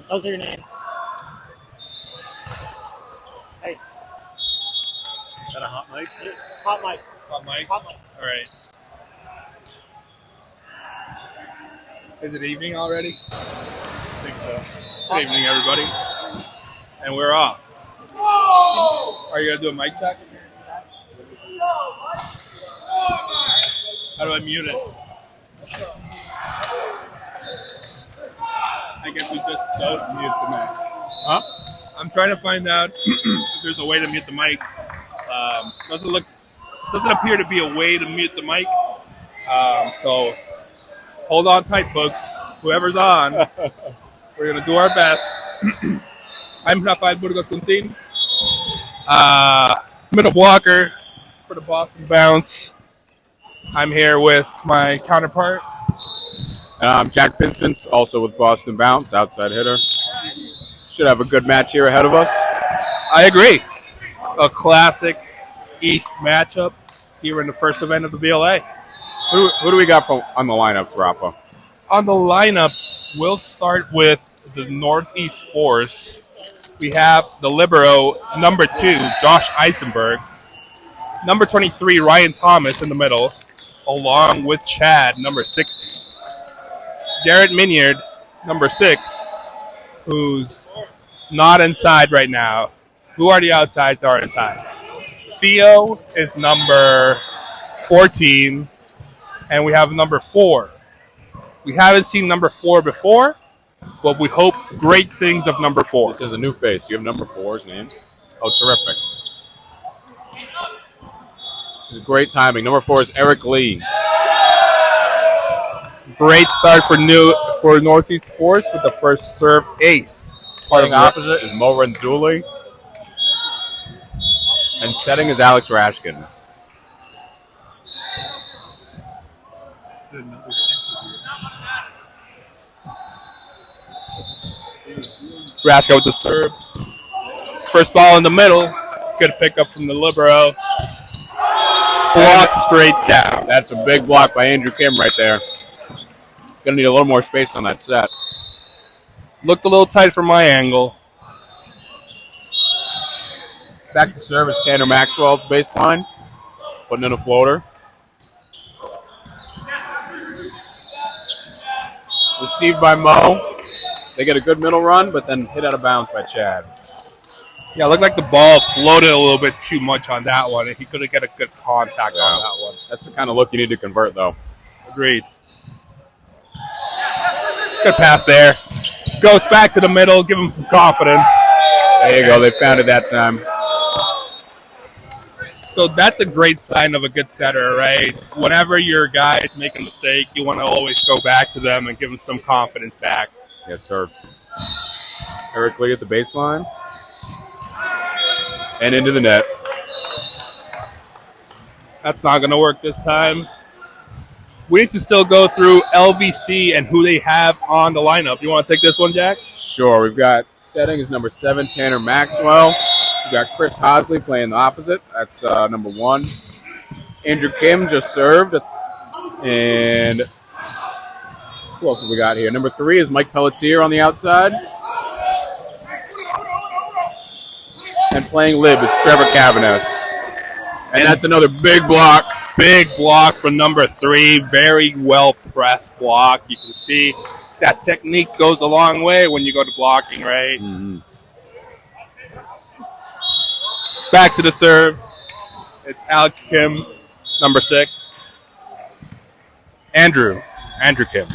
Those are your names. Hey. Is that a hot mic? Hot mic. Hot mic? Hot mic. All right. Is it evening already? I think so. Good evening, everybody. And we're off. Are you going to do a mic check? How do I mute it? I guess we just don't mute the mic. Huh? I'm trying to find out if there's a way to mute the mic. Doesn't appear to be a way to mute the mic. So hold on tight, folks. Whoever's on, we're gonna do our best. I'm Rafael Burgos Kuntin, middle blocker for the Boston Bounce. I'm here with my counterpart. Jack Pinson's also with Boston Bounce, outside hitter. Should have a good match here ahead of us. I agree. A classic East matchup here in the first event of the BLA. Who do we got on the lineups, Rafa? On the lineups, we'll start with the Northeast Force. We have the libero, number 2, Josh Eisenberg. Number 23, Ryan Thomas in the middle, along with Chad, number 60. Garrett Minyard, number 6, who's not inside right now. Who are the outsides that are inside? Theo is number 14, and we have number 4. We haven't seen number 4 before, but we hope great things of number 4. This is a new face. You have number 4's name. Oh, terrific. This is great timing. Number 4 is Eric Lee. Great start for Northeast Force with the first serve ace. Playing opposite is Mo Renzulli. And setting is Alex Rashkin. Raska with the serve. First ball in the middle. Good pickup from the libero. Block straight down. That's a big block by Andrew Kim right there. Going to need a little more space on that set. Looked a little tight from my angle. Back to service, Tanner Maxwell at the baseline. Putting in a floater. Received by Mo. They get a good middle run, but then hit out of bounds by Chad. Yeah, it looked like the ball floated a little bit too much on that one. He could have got a good contact on that one. That's the kind of look you need to convert, though. Agreed. Good pass there. Goes back to the middle, give him some confidence. There you go. They found it that time. So that's a great sign of a good setter, right? Whenever your guys make a mistake, you want to always go back to them and give them some confidence back. Yes, sir. Eric Lee at the baseline. And into the net. That's not going to work this time. We need to still go through LVC and who they have on the lineup. You want to take this one, Jack? Sure. We've got setting is number 7, Tanner Maxwell. We've got Chris Hosley playing the opposite. That's number 1. Andrew Kim just served. And who else have we got here? Number 3 is Mike Pelletier on the outside. And playing lib is Trevor Cavanis. And that's another big block. Big block from number 3. Very well pressed block. You can see that technique goes a long way when you go to blocking, right? Mm-hmm. Back to the serve. It's Alex Kim, number 6. Andrew Kim.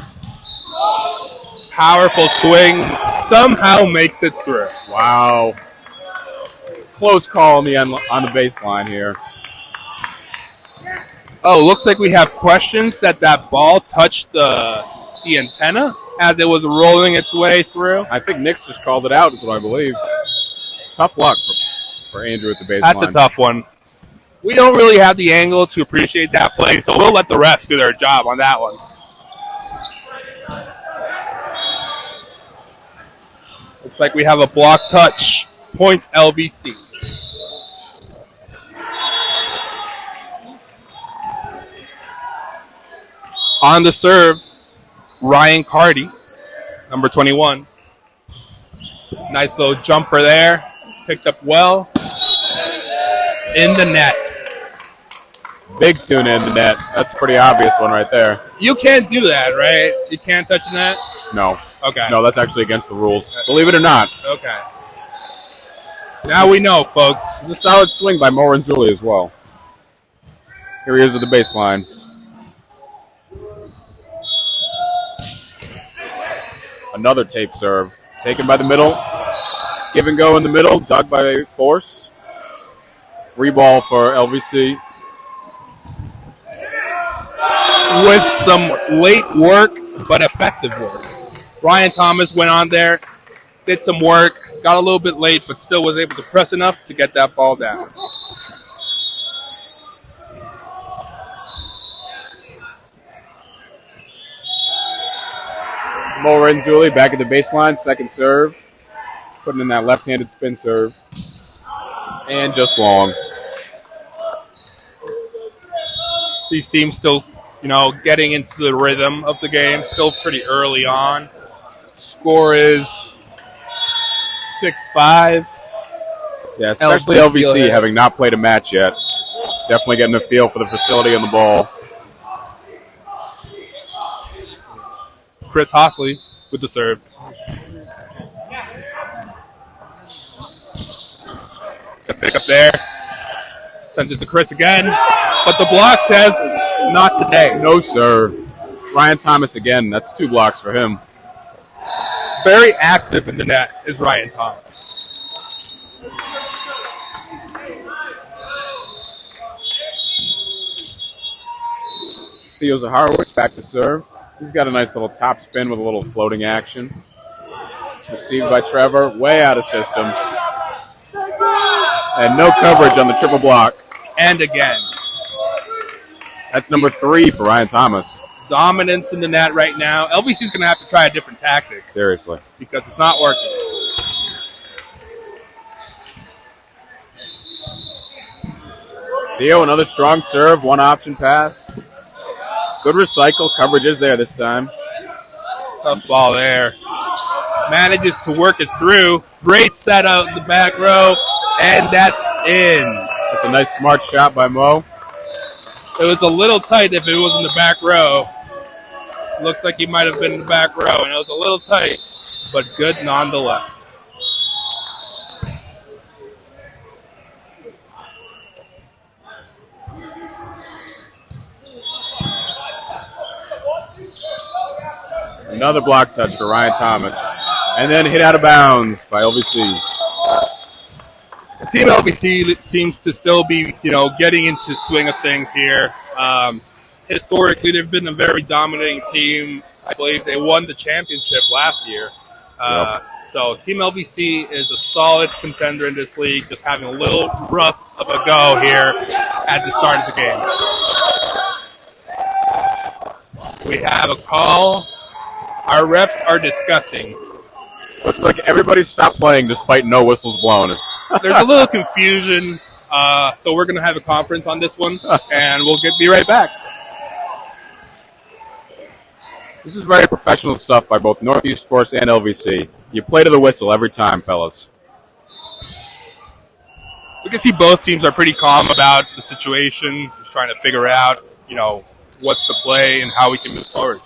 Powerful swing. Somehow makes it through. Wow. Close call on the baseline here. Oh, looks like we have questions that ball touched the antenna as it was rolling its way through. I think Nick's just called it out, is what I believe. Tough luck for Andrew at the baseline. That's a tough one. We don't really have the angle to appreciate that play, so we'll let the refs do their job on that one. Looks like we have a block touch. Point LVC. On the serve, Ryan Carty. number 21. Nice little jumper there. Picked up well. In the net. Big tune in the net. That's a pretty obvious one right there. You can't do that, right? You can't touch the net? No. Okay. No, that's actually against the rules. Believe it or not. Okay. Now we know, folks. It's a solid swing by Mo Renzulli as well. Here he is at the baseline. Another tape serve. Taken by the middle. Give and go in the middle. Dug by Force. Free ball for LVC. With some late work, but effective work. Ryan Thomas went on there, did some work, got a little bit late, but still was able to press enough to get that ball down. Mo Renzulli back at the baseline, second serve. Putting in that left-handed spin serve. And just long. These teams still, getting into the rhythm of the game, still pretty early on. Score is 6-5. Yeah, especially LVC having not played a match yet. Definitely getting a feel for the facility and the ball. Chris Hosley with the serve. The pick up there. Sends it to Chris again. But the block says not today. No, sir. Ryan Thomas again. That's 2 blocks for him. Very active in the net is Ryan Thomas. Theo Zaharowicz back to serve. He's got a nice little top spin with a little floating action. Received by Trevor. Way out of system. And no coverage on the triple block. And again. That's number 3 for Ryan Thomas. Dominance in the net right now. LVC's going to have to try a different tactic. Seriously. Because it's not working. Theo, another strong serve. 1 option pass. Good recycle. Coverage is there this time. Tough ball there. Manages to work it through. Great set out in the back row. And that's in. That's a nice smart shot by Mo. It was a little tight if it was in the back row. Looks like he might have been in the back row, and it was a little tight, but good nonetheless. Another block touch for Ryan Thomas. And then hit out of bounds by LVC. Team LVC seems to still be, getting into swing of things here. Historically, they've been a very dominating team. I believe they won the championship last year. So Team LVC is a solid contender in this league, just having a little rough of a go here at the start of the game. We have a call. Our refs are discussing. Looks like everybody stopped playing despite no whistles blown. There's a little confusion, so we're going to have a conference on this one, and we'll be right back. This is very professional stuff by both Northeast Force and LVC. You play to the whistle every time, fellas. We can see both teams are pretty calm about the situation, just trying to figure out, what's the play and how we can move forward.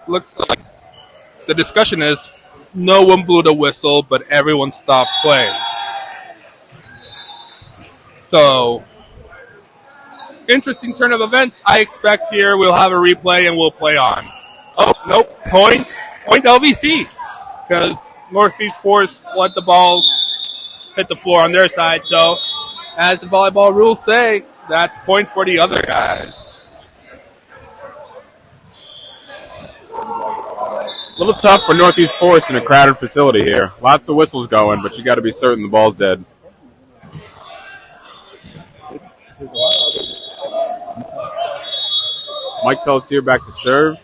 Looks like the discussion is no one blew the whistle, but everyone stopped playing. So, interesting turn of events. I expect here we'll have a replay and we'll play on. Oh, nope. Point LVC. Because Northeast Force let the ball hit the floor on their side. So, as the volleyball rules say, that's point for the other guys. A little tough for Northeast Force in a crowded facility here. Lots of whistles going, but you got to be certain the ball's dead. Mike Pelletier back to serve.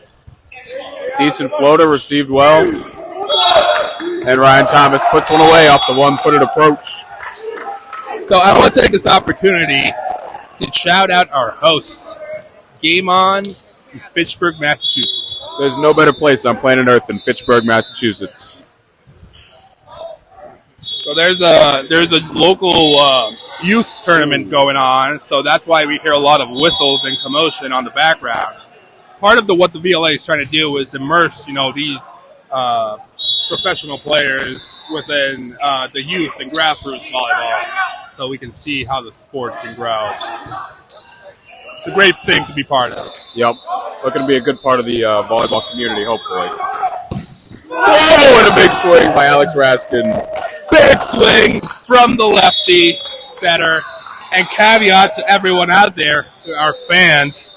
Decent floater, received well. And Ryan Thomas puts one away off the one-footed approach. So I want to take this opportunity to shout out our hosts, Game On in Fitchburg, Massachusetts. There's no better place on planet Earth than Fitchburg, Massachusetts. So there's a local youth tournament going on, so that's why we hear a lot of whistles and commotion on the background. Part of what the VLA is trying to do is immerse, these professional players within the youth and grassroots volleyball, so we can see how the sport can grow. It's a great thing to be part of. Yep, looking to be a good part of the volleyball community, hopefully. Oh, and a big swing by Alex Raskin. Big swing from the lefty setter. And caveat to everyone out there, our fans,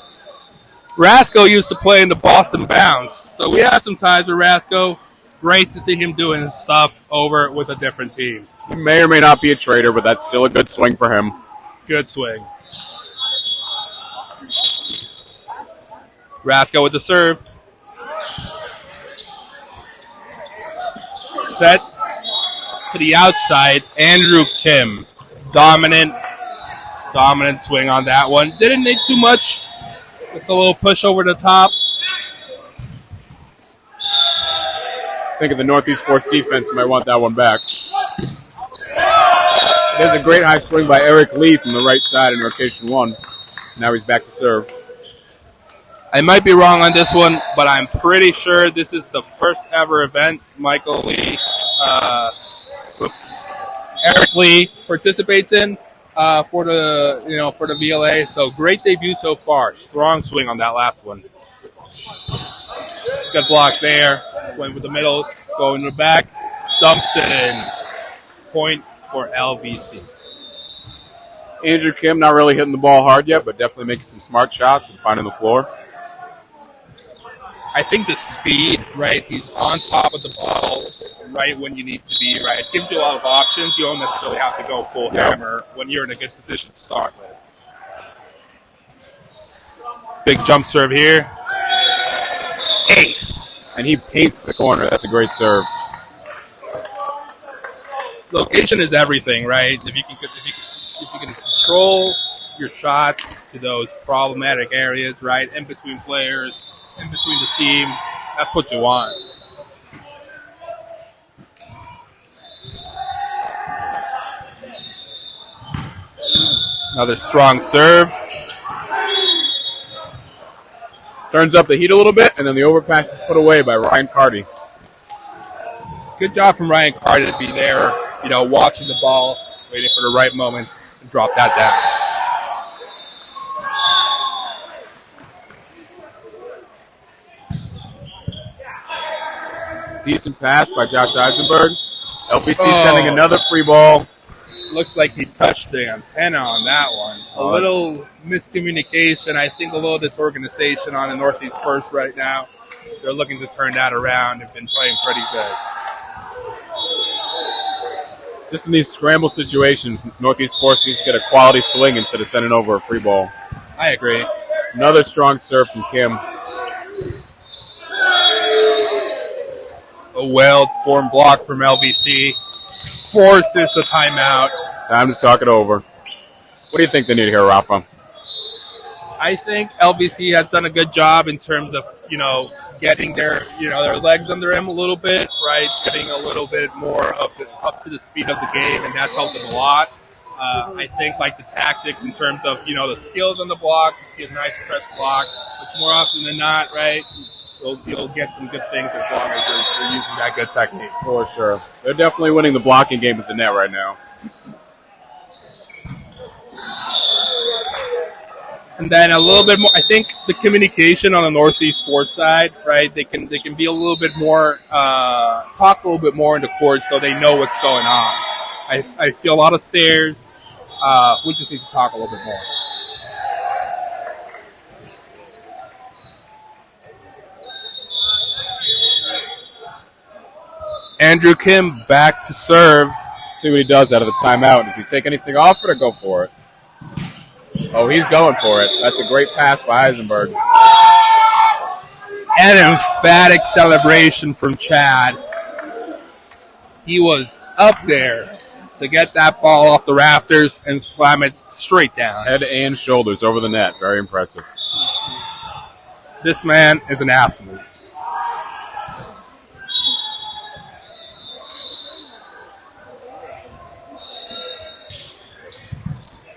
Rasko used to play in the Boston Bounce. So we have some ties with Rasko. Great to see him doing stuff over with a different team. He may or may not be a traitor, but that's still a good swing for him. Good swing. Rasko with the serve. Set to the outside. Andrew Kim. Dominant swing on that one. Didn't need too much. Just a little push over the top. I think of the Northeast Force defense might want that one back. There's a great high swing by Eric Lee from the right side in rotation 1. Now he's back to serve. I might be wrong on this one, but I'm pretty sure this is the first ever event Michael Lee, Eric Lee participates in for the VLA. So great debut so far. Strong swing on that last one. Good block there. Went with the middle, going to the back. Dumps it in. Point for LVC. Andrew Kim not really hitting the ball hard yet, but definitely making some smart shots and finding the floor. I think the speed, right? He's on top of the ball right when you need to be, right? It gives you a lot of options. You don't necessarily have to go full hammer when you're in a good position to start with. Big jump serve here. Ace. And he paints the corner. That's a great serve. Location is everything, right? If you can control your shots to those problematic areas, right? In between players, in between the seam, that's what you want. Another strong serve. Turns up the heat a little bit, and then the overpass is put away by Ryan Carty. Good job from Ryan Carty to be there, watching the ball, waiting for the right moment, and drop that down. Decent pass by Josh Eisenberg. LVC sending another free ball. Looks like he touched the antenna on that one. A little miscommunication. I think a little disorganization on the Northeast First right now. They're looking to turn that around. They've been playing pretty good. Just in these scramble situations, Northeast Force needs to get a quality swing instead of sending over a free ball. I agree. Another strong serve from Kim. A well-formed block from LVC. Forces the timeout. Time to talk it over. What do you think they need here, Rafa? I think LVC has done a good job in terms of, getting their legs under him a little bit, right? Getting a little bit more up to the speed of the game, and that's helped them a lot. I think the tactics in terms of, the skills on the block, you see a nice press block, but more often than not, right, you'll get some good things as long as you're using that good technique. For sure. They're definitely winning the blocking game at the net right now. And then a little bit more, I think the communication on the Northeast Force side, right, they can be a little bit more, talk a little bit more in the court so they know what's going on. I see a lot of stares. We just need to talk a little bit more. Andrew Kim back to serve. Let's see what he does out of the timeout. Does he take anything off it or go for it? Oh, he's going for it. That's a great pass by Eisenberg. An emphatic celebration from Chad. He was up there to get that ball off the rafters and slam it straight down. Head and shoulders over the net. Very impressive. This man is an athlete.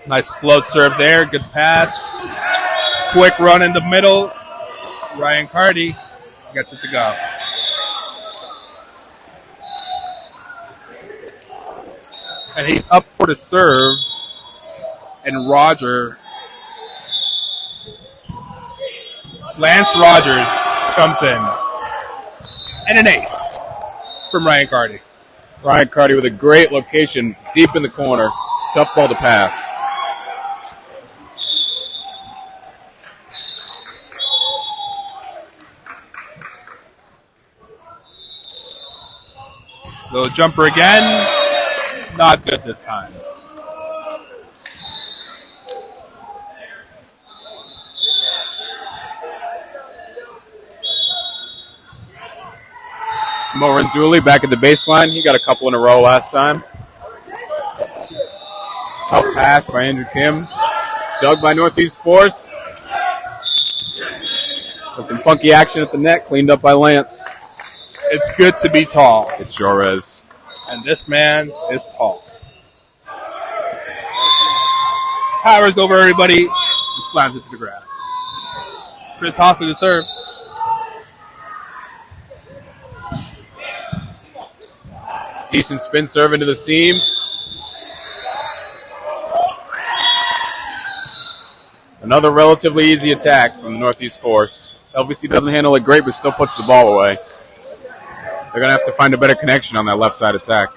Nice float serve there. Good pass. Quick run in the middle. Ryan Carty gets it to go. And he's up for the serve. And Lance Rogers comes in. And an ace from Ryan Carty. Ryan Carty with a great location deep in the corner. Tough ball to pass. Little jumper again. Not good this time. Mo Renzulli back at the baseline. He got a couple in a row last time. Tough pass by Andrew Kim. Dug by Northeast Force. With some funky action at the net. Cleaned up by Lance. It's good to be tall. It sure is. And this man is tall. Towers over everybody and slams it to the ground. Chris Hosler to serve. Decent spin serve into the seam. Another relatively easy attack from the Northeast Force. LVC doesn't handle it great, but still puts the ball away. They're going to have to find a better connection on that left side attack.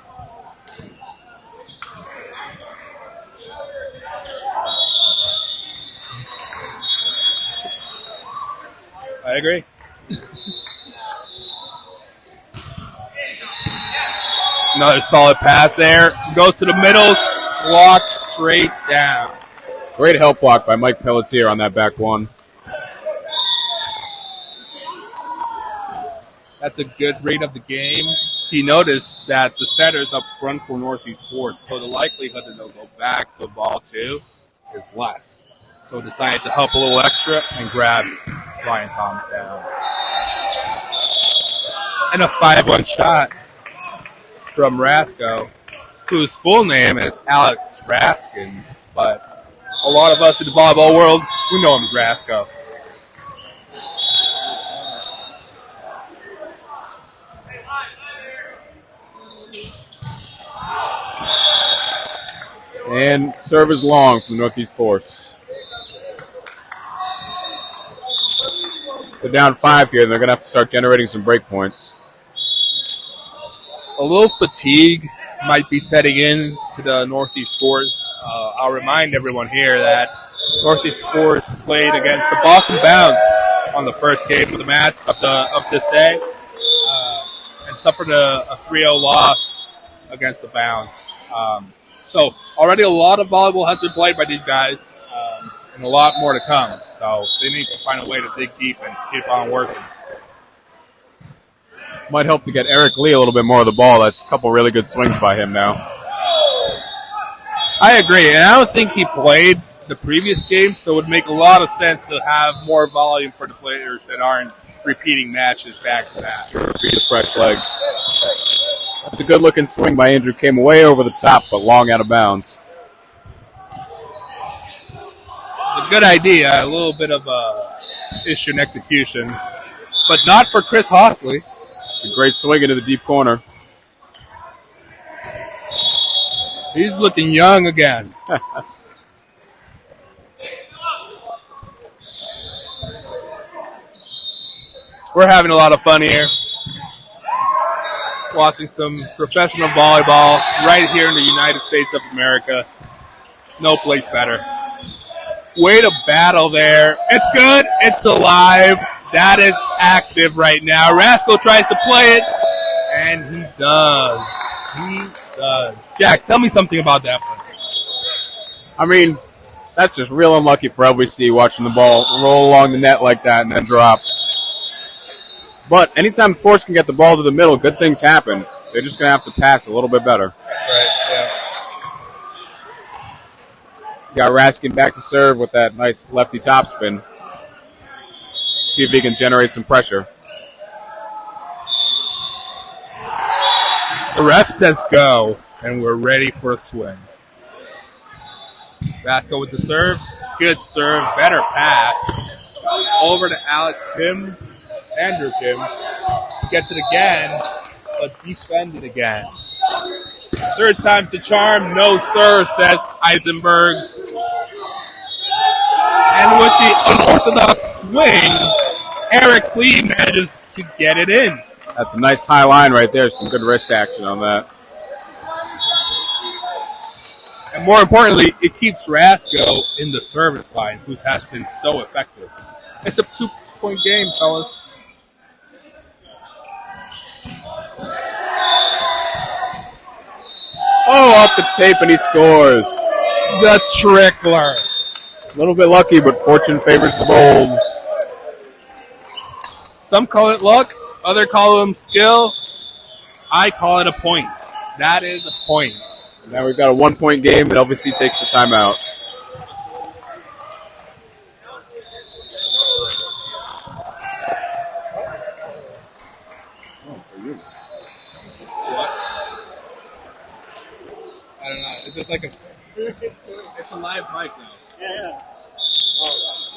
I agree. Another solid pass there. Goes to the middle, blocked straight down. Great help block by Mike Pelletier on that back one. That's a good read of the game. He noticed that the setter's up front for Northeast Force, so the likelihood that they'll go back to the ball too is less. So decided to help a little extra and grabbed Ryan Thomas down. And a 5-1 shot from Rasco, whose full name is Alex Raskin, but a lot of us in the volleyball world, we know him as Rasco. And serve is long from the Northeast Force. They're down 5 here, and they're going to have to start generating some break points. A little fatigue might be setting in to the Northeast Force. I'll remind everyone here that Northeast Force played against the Boston Bounce on the first game of the match of this day and suffered a 3-0 loss against the Bounce. So already a lot of volleyball has been played by these guys and a lot more to come. So they need to find a way to dig deep and keep on working. Might help to get Eric Lee a little bit more of the ball. That's a couple really good swings by him now. I agree, and I don't think he played the previous game, so it would make a lot of sense to have more volume for the players that aren't repeating matches back to back. That's true. Feed fresh legs. That's a good-looking swing by Andrew. Came way over the top, but long out of bounds. It's a good idea. A little bit of a issue in execution, but not for Chris Hosley. It's a great swing into the deep corner. He's looking young again. We're having a lot of fun here. Watching some professional volleyball right here in the United States of America. No place better. Way to battle there. It's good. It's alive. That is active right now. Rascal tries to play it, and he does. He does. Jack, tell me something about that play. I mean, that's just real unlucky for LVC watching the ball roll along the net like that and then drop. But anytime the Force can get the ball to the middle, good things happen. They're just going to have to pass a little bit better. That's right, yeah. Got Raskin back to serve with that nice lefty topspin. See if he can generate some pressure. The ref says go, and we're ready for a swing. Vasco with the serve. Good serve. Better pass. Over to Alex Kim. Andrew Kim. Gets it again, but defended again. Third time to charm. No, sir, says Eisenberg. And with the unorthodox swing, Eric Lee manages to get it in. That's a nice high line right there. Some good wrist action on that. And more importantly, it keeps Rasco in the service line, who has been so effective. It's a 2-point game, fellas. Oh, off the tape, and he scores. The trickler. A little bit lucky, but fortune favors the bold. Some call it luck. Others call it skill. I call it a point. That is a point. Now we've got a 1-point game, and LVC takes the timeout. I don't know. It's just like it's a live mic now. Yeah.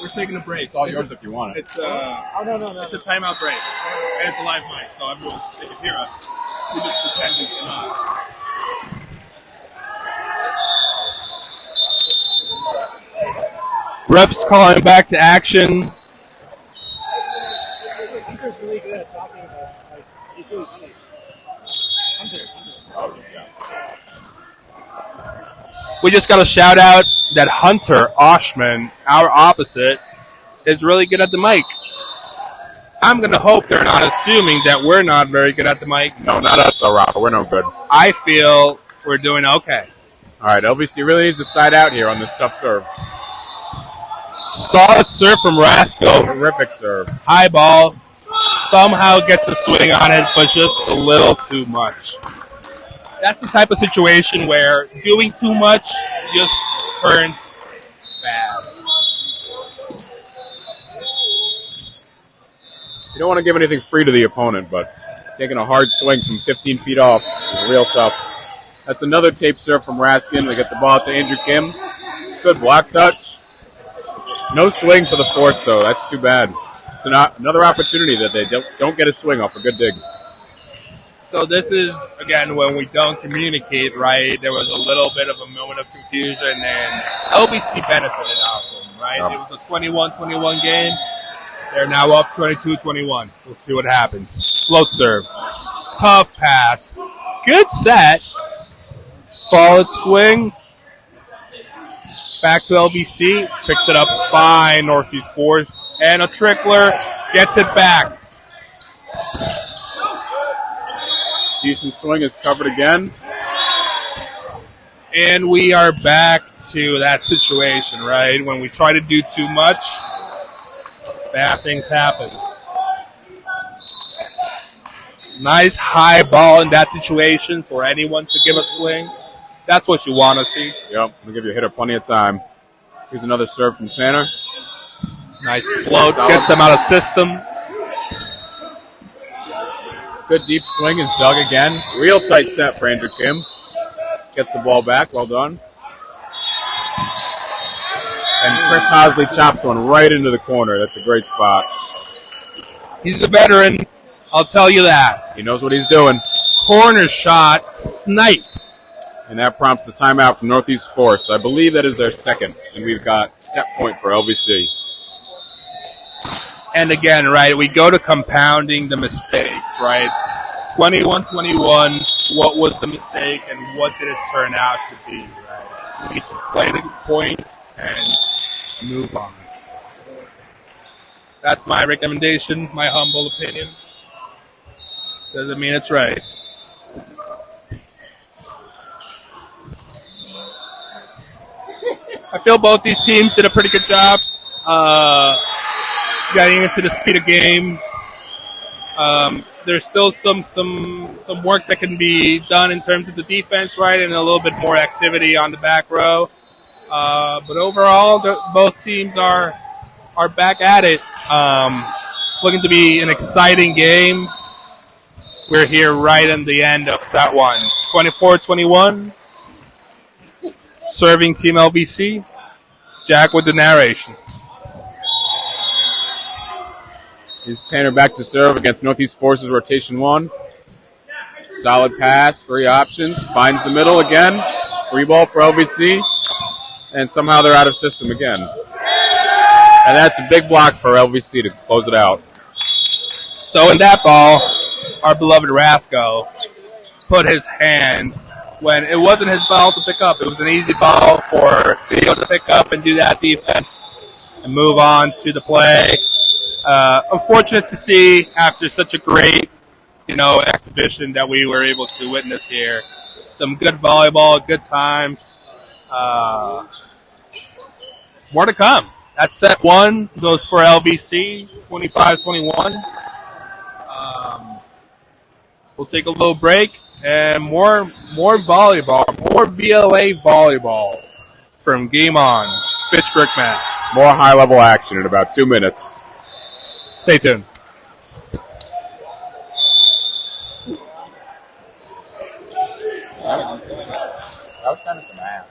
We're taking a break. It's all yours if you want it. It's Oh, no. it's a timeout break, and it's a live mic, so everyone they can hear us. We just pretend we cannot. Refs calling back to action. Hunter's really good at talking about, he's really funny. We just got a shout out that Hunter Oshman, our opposite, is really good at the mic. I'm going to hope they're not assuming that we're not very good at the mic. No, not us though, Rafa. We're no good. I feel we're doing okay. All right, LVC really needs to side out here on this tough serve. Solid serve from Rasco. Terrific serve. High ball. Somehow gets a swing on it, but just a little too much. That's the type of situation where doing too much just turns bad. You don't want to give anything free to the opponent, but taking a hard swing from 15 feet off is real tough. That's another tape serve from Raskin. They get the ball to Andrew Kim. Good block touch. No swing for the Force, though. That's too bad. It's another opportunity that they don't get a swing off a good dig. So this is, again, when we don't communicate right. There was a little bit of a moment of confusion, and LVC benefited out of them, right? It was a 21-21 game. They're now up 22-21. We'll see what happens. Float serve. Tough pass. Good set. Solid swing. Back to LVC. Picks it up fine. Northeast Force. And a trickler. Gets it back. Decent swing is covered again. And we are back to that situation, right? When we try to do too much, bad things happen. Nice high ball in that situation for anyone to give a swing. That's what you want to see. Yep, we'll give your hitter plenty of time. Here's another serve from Tanner. Nice float, gets them out of system. Good deep swing is dug again. Real tight set for Andrew Kim. Gets the ball back, well done. And Chris Hosley chops one right into the corner. That's a great spot. He's a veteran, I'll tell you that. He knows what he's doing. Corner shot, sniped. And that prompts the timeout from Northeast Force. I believe that is their second. And we've got set point for LVC. And again, right, we go to compounding the mistakes, right? 21-21, what was the mistake and what did it turn out to be, right? We need to play the point and move on. That's my recommendation, my humble opinion. Doesn't mean it's right. I feel both these teams did a pretty good job getting into the speed of game. There's still some work that can be done in terms of the defense, right, and a little bit more activity on the back row. But overall, both teams are back at it. Looking to be an exciting game. We're here right in the end of set one. 24-21. Serving Team LVC. Jack with the narration. Here's Tanner back to serve against Northeast Forces rotation 1. Solid pass, 3 options. Finds the middle again. Free ball for LVC. And somehow they're out of system again. And that's a big block for LVC to close it out. So in that ball, our beloved Rasco put his hand when it wasn't his ball to pick up. It was an easy ball for Theo to pick up and do that defense and move on to the play. Unfortunate to see after such a great, exhibition that we were able to witness here. Some good volleyball, good times. More to come. That's set one. Goes for LVC, 25-21. We'll take a little break and more volleyball, more VLA volleyball from Game On, Fitchburg, Mass. More high-level action in about 2 minutes. Stay tuned. That was kind of some ass.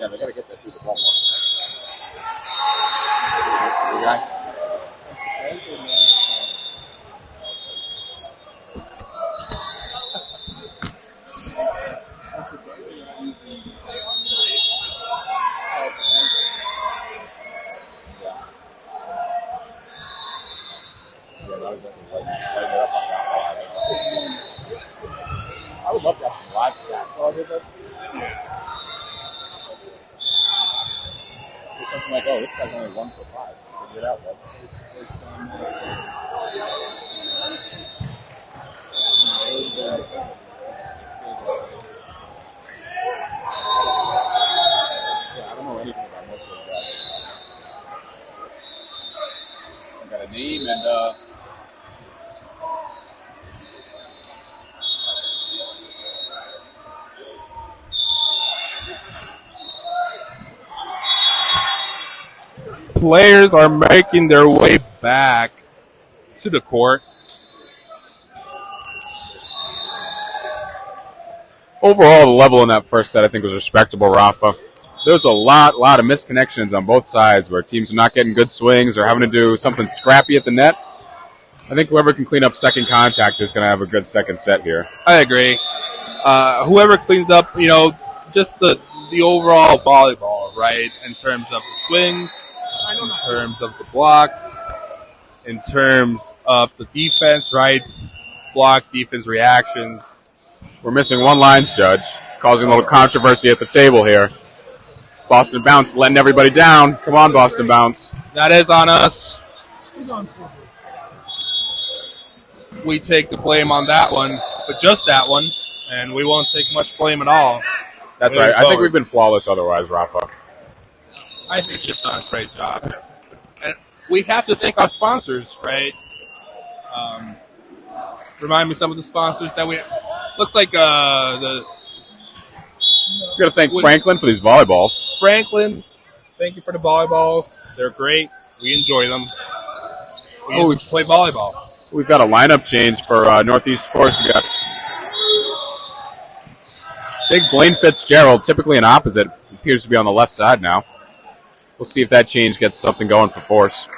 Yeah, they got to get that through the ball. I would love to have some live stats while I did this. It's something like, oh, this guy's only 1 for 5. Figure it out, bud. I don't know anything about most of those guys. I got a name and Players are making their way back to the court. overall, the level in that first set, I think, was respectable, Rafa. There's a lot of misconnections on both sides where teams are not getting good swings or having to do something scrappy at the net. I think whoever can clean up second contact is going to have a good second set here. I agree. Whoever cleans up, just the overall volleyball, right, in terms of the swings, in terms of the blocks, in terms of the defense, right, block, defense, reactions. We're missing one lines judge, causing a little controversy at the table here. Boston Bounce letting everybody down. Come on, Boston Bounce. That is on us. We take the blame on that one, but just that one, and we won't take much blame at all. That's right. I think we've been flawless otherwise, Rafa. I think you've done a great job. And we have to thank our sponsors, right? Remind me some of the sponsors that we... Looks like the... We're going to thank Franklin for these volleyballs. Franklin, thank you for the volleyballs. They're great. We enjoy them. We use them to play volleyball. We've got a lineup change for Northeast Force. We got Big Blaine Fitzgerald, typically an opposite, appears to be on the left side now. We'll see if that change gets something going for Force.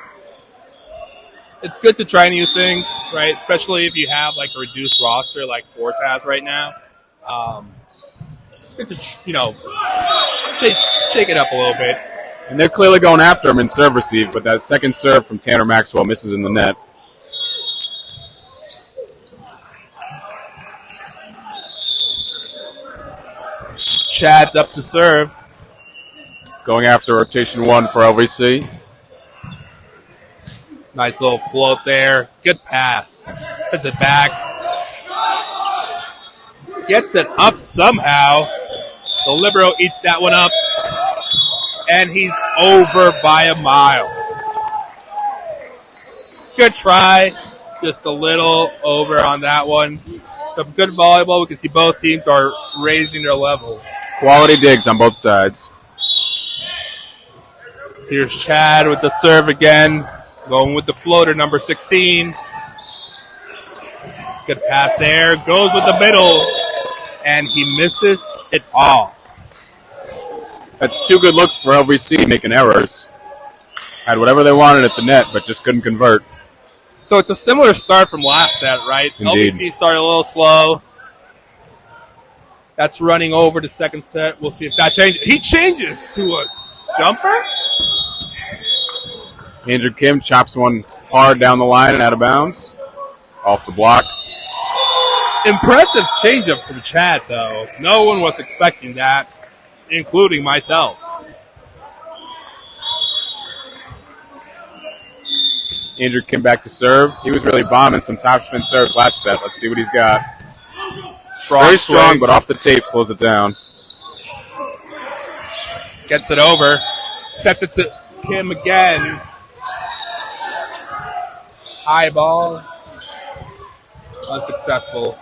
It's good to try new things, right? Especially if you have like a reduced roster like Force has right now. It's good to, shake it up a little bit. And they're clearly going after him in serve receive, but that second serve from Tanner Maxwell misses in the net. Chad's up to serve. Going after rotation one for LVC. Nice little float there. Good pass. Sends it back. Gets it up somehow. The libero eats that one up. And he's over by a mile. Good try. Just a little over on that one. Some good volleyball. We can see both teams are raising their level. Quality digs on both sides. Here's Chad with the serve again. Going with the floater, number 16. Good pass there. Goes with the middle. And he misses it all. That's 2 good looks for LVC making errors. Had whatever they wanted at the net, but just couldn't convert. So it's a similar start from last set, right? Indeed. LVC started a little slow. That's running over the second set. We'll see if that changes. He changes to a jumper. Andrew Kim chops one hard down the line and out of bounds. Off the block. Impressive changeup from Chad, though. No one was expecting that, including myself. Andrew Kim back to serve. He was really bombing some topspin serves last set. Let's see what he's got. Very strong, swing. but off the tape slows it down. Gets it over. Sets it to Kim again. High ball. Unsuccessful.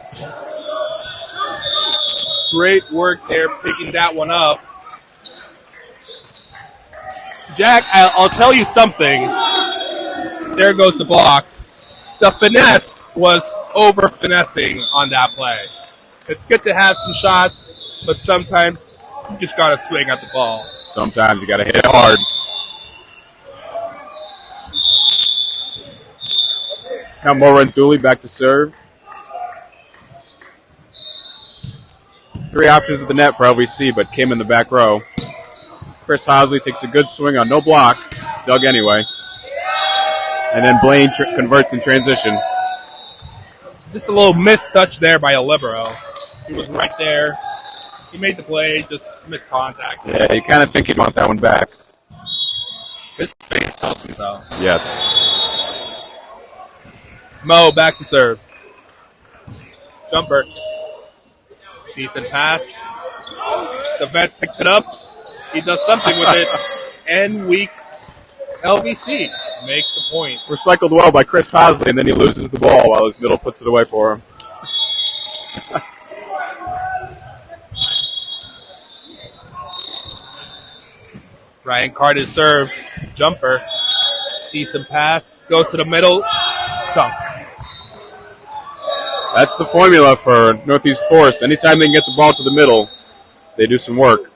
Great work there picking that one up. Jack, I'll tell you something. There goes the block. The finesse was over-finessing on that play. It's good to have some shots, but sometimes you just got to swing at the ball. Sometimes you got to hit it hard. Kambo Renzulli back to serve. 3 options at the net for LVC, but Kim in the back row. Chris Hosley takes a good swing on no block. Dug anyway. And then Blaine converts in transition. Just a little missed touch there by a libero. He was right there. He made the play, just missed contact. Yeah, you kind of think he'd want that one back. His face tells me so. Yes. Mo back to serve. Jumper. Decent pass. The vet picks it up. He does something with it. And weak LVC makes the point. Recycled well by Chris Hosley, and then he loses the ball while his middle puts it away for him. Ryan Carter's serve. Jumper. Decent pass. Goes to the middle. Dunk. That's the formula for Northeast Force. Anytime they can get the ball to the middle, they do some work.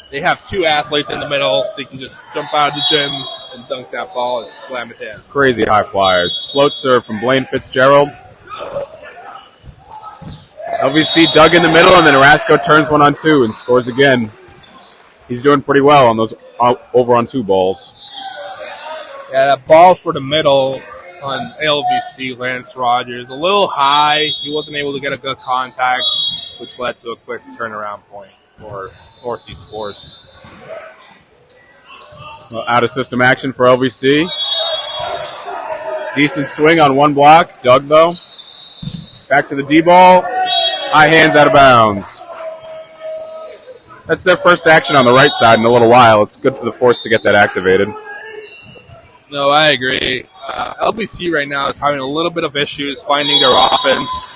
They have 2 athletes in the middle. They can just jump out of the gym and dunk that ball and slam it in. Crazy high flyers. Float serve from Blaine Fitzgerald. LVC dug in the middle, and then Rasco turns 1 on 2 and scores again. He's doing pretty well on those over on 2 balls. Yeah, that ball for the middle on LVC, Lance Rogers, a little high. He wasn't able to get a good contact, which led to a quick turnaround point for Northeast Force. Well, out of system action for LVC. Decent swing on 1 block. Dug, though. Back to the D ball. High hands out of bounds. That's their first action on the right side in a little while. It's good for the Force to get that activated. No, I agree. LVC right now is having a little bit of issues finding their offense.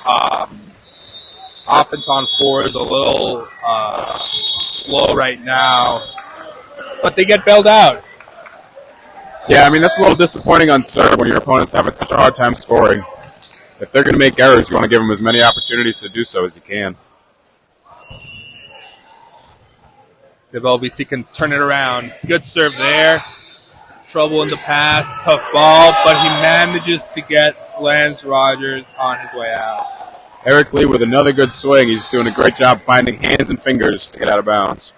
Offense on 4 is a little slow right now, but they get bailed out. Yeah, I mean, that's a little disappointing on serve when your opponent's having such a hard time scoring. If they're going to make errors, you want to give them as many opportunities to do so as you can. If LVC can turn it around. Good serve there. Trouble in the pass. Tough ball, but he manages to get Lance Rogers on his way out. Eric Lee with another good swing. He's doing a great job finding hands and fingers to get out of bounds.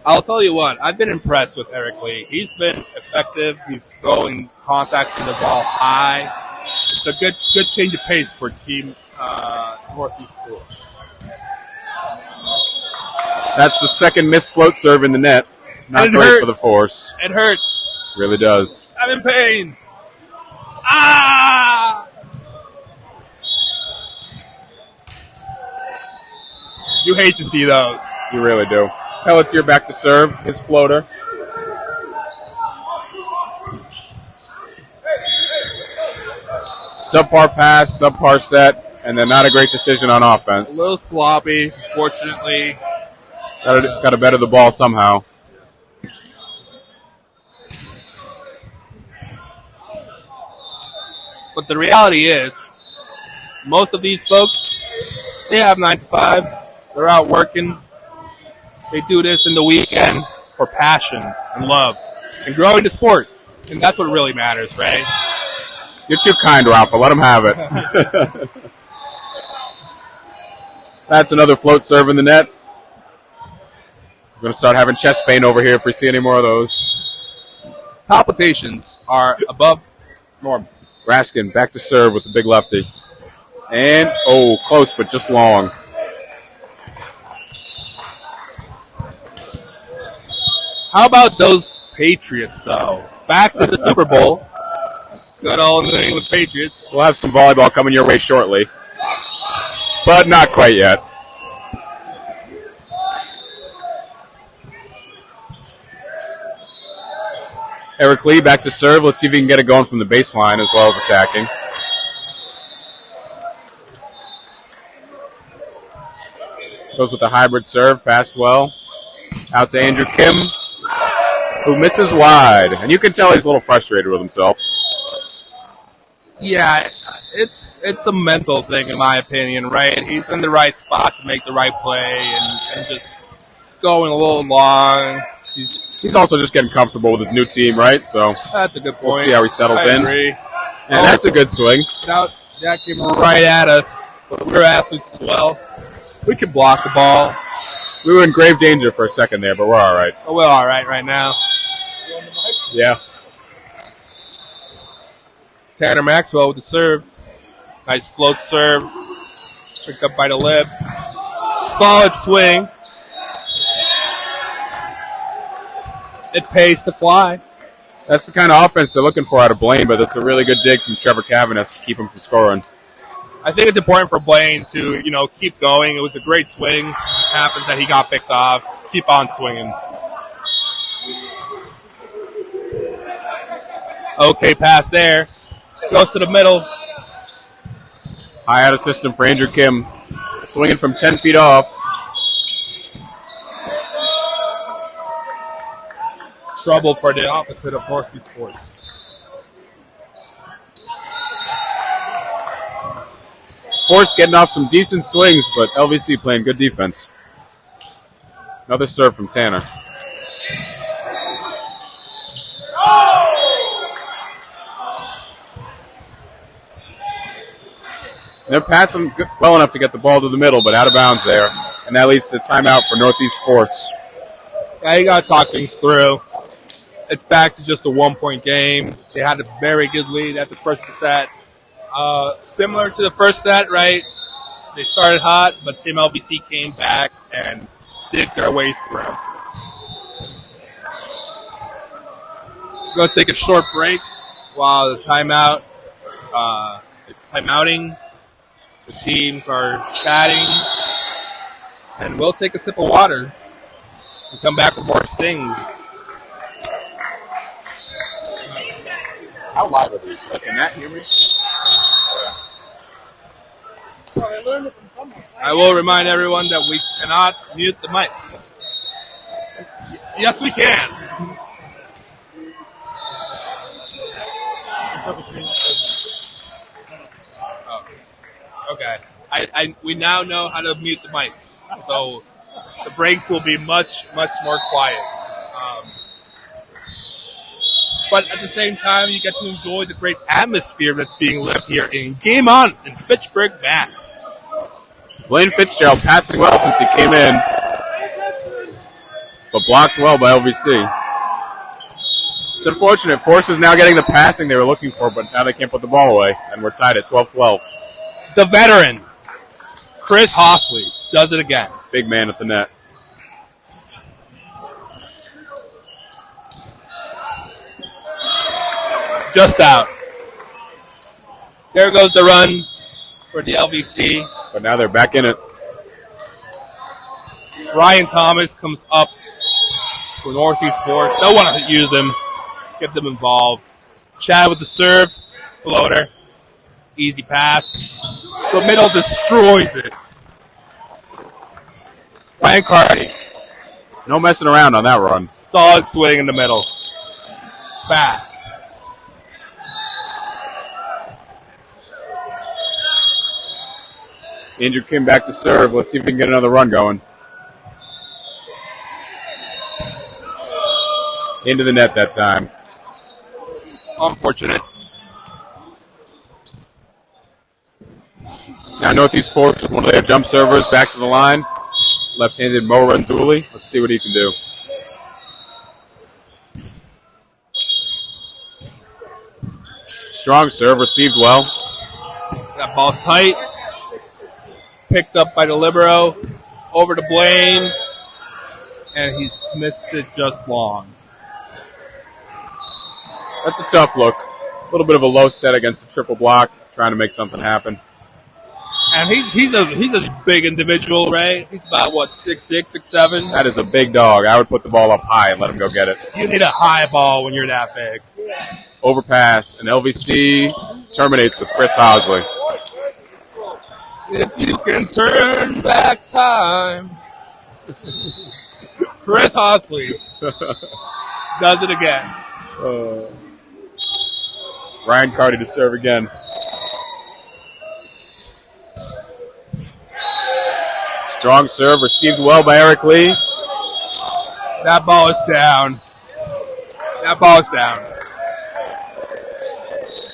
I'll tell you what, I've been impressed with Eric Lee. He's been effective. He's going, contacting the ball high. It's a good change of pace for Team Northeast Force. That's the second missed float serve in the net. Not great for the Force. It hurts. Really does. I'm in pain. Ah! You hate to see those. You really do. Pelletier back to serve. His floater. Subpar pass, subpar set, and then not a great decision on offense. A little sloppy, fortunately. Got to better the ball somehow. But the reality is, most of these folks, they have 9 to 5s. They're out working. They do this in the weekend for passion and love and growing the sport. And that's what really matters, right? You're too kind, Rafa. Let him have it. That's another float serve in the net. We're going to start having chest pain over here if we see any more of those. Palpitations are above normal. Raskin back to serve with the big lefty. And, close, but just long. How about those Patriots, though? Back to the Super Bowl. Good old New England Patriots. We'll have some volleyball coming your way shortly. But not quite yet. Eric Lee back to serve. Let's see if he can get it going from the baseline as well as attacking. Goes with the hybrid serve. Passed well. Out to Andrew Kim, who misses wide. And you can tell he's a little frustrated with himself. Yeah, it's a mental thing, in my opinion, right? He's in the right spot to make the right play and just it's going a little long. He's also just getting comfortable with his new team, right? So that's a good point. We'll see how he settles in. Agree. And that's a good swing. Now, that came right at us. But we're athletes as well. We can block the ball. We were in grave danger for a second there, but we're all right. Oh, we're all right now. Yeah. Tanner Maxwell with the serve. Nice float serve. Picked up by the lip. Solid swing. It pays to fly. That's the kind of offense they're looking for out of Blaine, but it's a really good dig from Trevor Cavanis to keep him from scoring. I think it's important for Blaine to, keep going. It was a great swing. It happens that he got picked off. Keep on swinging. Okay, pass there. Goes to the middle. High out of system for Andrew Kim. Swinging from 10 feet off. Trouble for the opposite of Northeast Force. Force getting off some decent swings, but LVC playing good defense. Another serve from Tanner. They're passing well enough to get the ball to the middle, but out of bounds there. And that leads to the timeout for Northeast Force. Yeah, you got to talk things through. It's back to just a 1-point game. They had a very good lead at the first set. Similar to the first set, right? They started hot, but Team LVC came back and did their way through. We're going to take a short break while the timeout is timeouting. The teams are chatting. And we'll take a sip of water and come back with more stings. How live are these? Can Matt hear me? I will remind everyone that we cannot mute the mics. Yes, we can. Oh, okay. We now know how to mute the mics, so the breaks will be much more quiet. But at the same time, you get to enjoy the great atmosphere that's being lived here in Game On in Fitchburg, Mass. Blaine Fitzgerald passing well since he came in, but blocked well by LVC. It's unfortunate. Force is now getting the passing they were looking for, but now they can't put the ball away, and we're tied at 12-12. The veteran, Chris Hostley, does it again. Big man at the net. Just out. There goes the run for the LVC. But now they're back in it. Ryan Thomas comes up for Northeast Force. They'll want to use him, get them involved. Chad with the serve, floater, easy pass. The middle destroys it. Ryan Carty. No messing around on that run. Solid swing in the middle. Fast. Andrew Kim back to serve. Let's see if we can get another run going. Into the net that time. Unfortunate. Now Northeast Force, one of their jump servers, back to the line. Left-handed Mo Ranzuli. Let's see what he can do. Strong serve, received well. That ball's tight. Picked up by the libero. Over to Blaine. And he's missed it just long. That's a tough look. A little bit of a low set against the triple block, trying to make something happen. And he's a big individual, right? He's about, 6'6", 6'7"? That is a big dog. I would put the ball up high and let him go get it. You need a high ball when you're that big. Overpass, and LVC terminates with Chris Hosley. If you can turn back time. Chris Hosley does it again. Ryan Carty to serve again. Strong serve, received well by Eric Lee. That ball is down.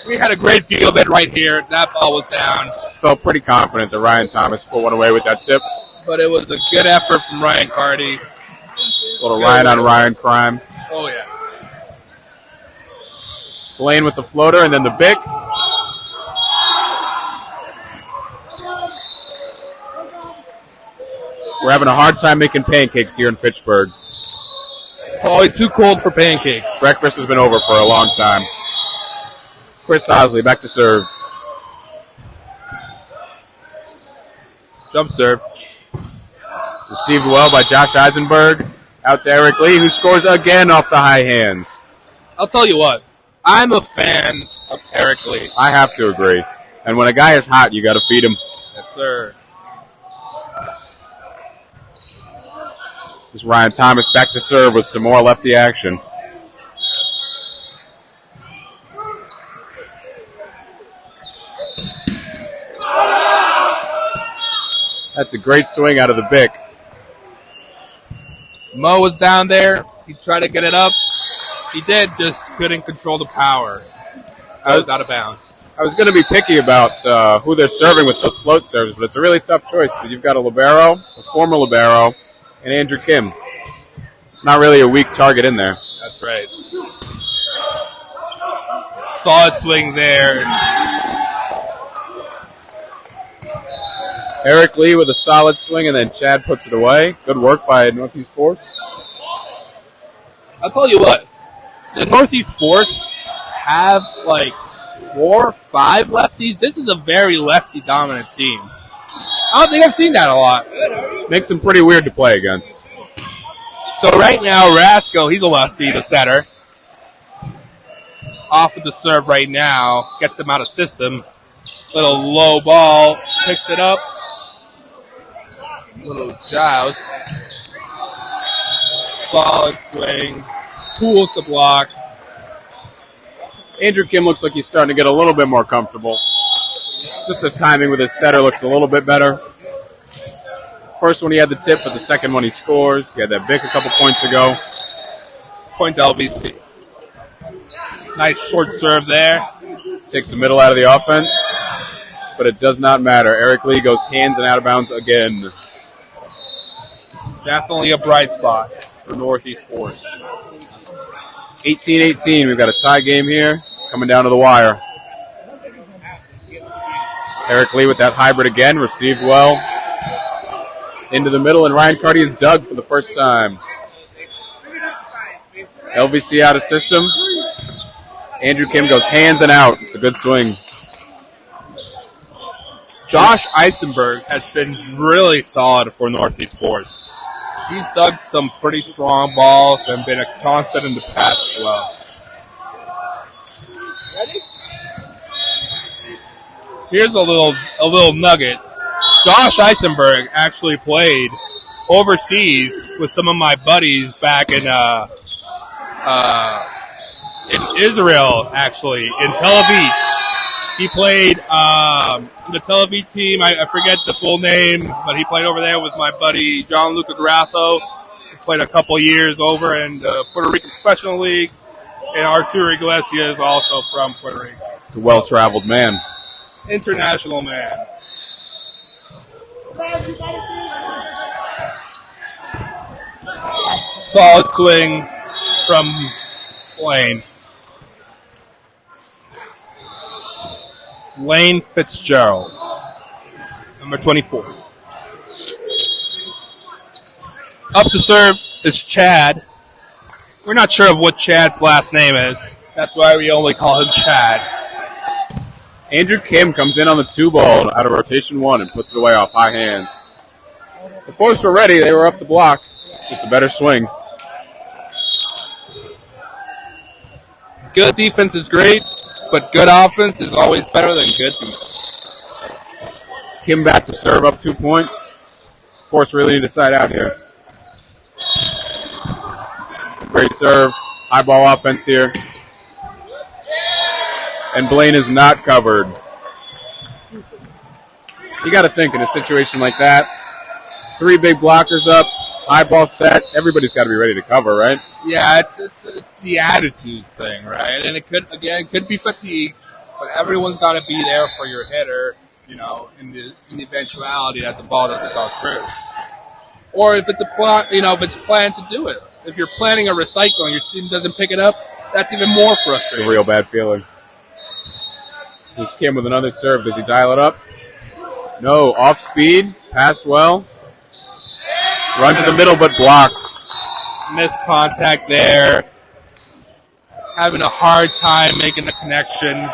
We had a great view of it right here. That ball was down. Felt pretty confident that Ryan Thomas put one away with that tip. But it was a good effort from Ryan Carty. A little Ryan on Ryan crime. Oh, yeah. Blaine with the floater and then the Bic. We're having a hard time making pancakes here in Fitchburg. Probably too cold for pancakes. Breakfast has been over for a long time. Chris Hosley back to serve. Jump serve. Received well by Josh Eisenberg. Out to Eric Lee, who scores again off the high hands. I'll tell you what. I'm a fan of Eric Lee. I have to agree. And when a guy is hot, you got to feed him. Yes, sir. This is Ryan Thomas back to serve with some more lefty action. That's a great swing out of the Bic. Mo was down there. He tried to get it up. He did, just couldn't control the power. I was out of bounds. I was going to be picky about who they're serving with those float serves, but it's a really tough choice because you've got a libero, a former libero, and Andrew Kim. Not really a weak target in there. That's right. Solid swing there. Eric Lee with a solid swing, and then Chad puts it away. Good work by Northeast Force. I'll tell you what. The Northeast Force have 4 or 5 lefties. This is a very lefty-dominant team. I don't think I've seen that a lot. Makes them pretty weird to play against. So right now, Rasco, he's a lefty, the setter. Off of the serve right now. Gets them out of system. Little low ball. Picks it up. Little joust. Solid swing. Tools to block. Andrew Kim looks like he's starting to get a little bit more comfortable. Just the timing with his setter looks a little bit better. First one he had the tip, but the second one he scores. He had that Bic a couple points ago. Point to LVC. Nice short serve there. Takes the middle out of the offense, but it does not matter. Eric Lee goes hands and out of bounds again. Definitely a bright spot for Northeast Force. 18-18. We've got a tie game here coming down to the wire. Eric Lee with that hybrid again. Received well. Into the middle, and Ryan Carty is dug for the first time. LVC out of system. Andrew Kim goes hands and out. It's a good swing. Josh Eisenberg has been really solid for Northeast Force. He's dug some pretty strong balls and been a constant in the past as well. Here's a little nugget. Josh Eisenberg actually played overseas with some of my buddies back in Israel, actually, in Tel Aviv. He played the Tel Aviv team. I forget the full name, but he played over there with my buddy Gianluca Grasso. He played a couple years over in the Puerto Rican Professional League. And Arturo Iglesias is also from Puerto Rico. It's a well-traveled man. International man. Solid swing from Lane. Lane Fitzgerald, number 24. Up to serve is Chad. We're not sure of what Chad's last name is. That's why we only call him Chad. Andrew Kim comes in on the 2-ball out of rotation 1 and puts it away off high hands. The Force were ready. They were up the block. Just a better swing. Good defense is great, but good offense is always better than good defense. Kim back to serve up 2 points. Force really need to side out here. It's a great serve. High ball offense here. And Blaine is not covered. You got to think in a situation like that, 3 big blockers up, high ball set, everybody's got to be ready to cover, right? Yeah, it's the attitude thing, right? And it could be fatigue, but everyone's got to be there for your hitter, in the eventuality that the ball doesn't go through. Or if it's planned to do it. If you're planning a recycle and your team doesn't pick it up, that's even more frustrating. It's a real bad feeling. Here's Kim with another serve. Does he dial it up? No. Off speed. Passed well. Run to the middle, but blocked. Missed contact there. Having a hard time making the connection.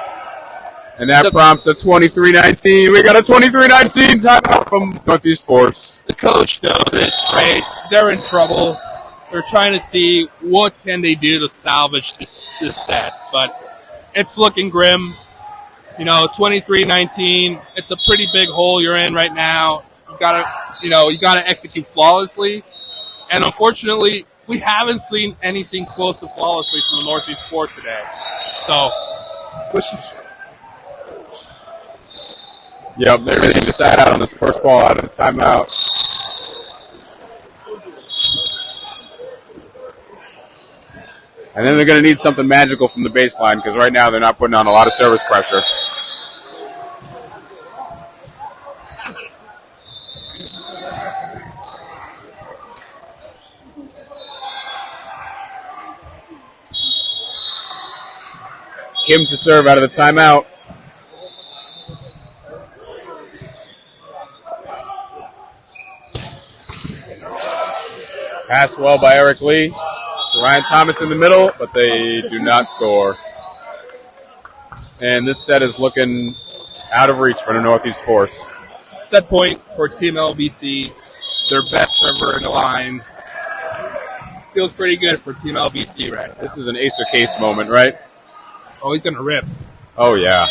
And that prompts a 23-19. We got a 23-19 timeout from Northeast Force. The coach knows it, right? They're in trouble. They're trying to see what can they do to salvage this set. But it's looking grim. 23-19. It's a pretty big hole you're in right now. You gotta execute flawlessly. And unfortunately, we haven't seen anything close to flawlessly from the Northeast Force today. So, Yep, they really need to side out on this first ball out of the timeout. And then they're going to need something magical from the baseline because right now they're not putting on a lot of service pressure. Kim to serve out of the timeout. Passed well by Eric Lee. So Ryan Thomas in the middle, but they do not score. And this set is looking out of reach for the Northeast Force. Set point for Team LVC. Their best server in the line. Feels pretty good for Team LVC right now. This is an ace or case moment, right? Oh, he's going to rip. Oh, yeah.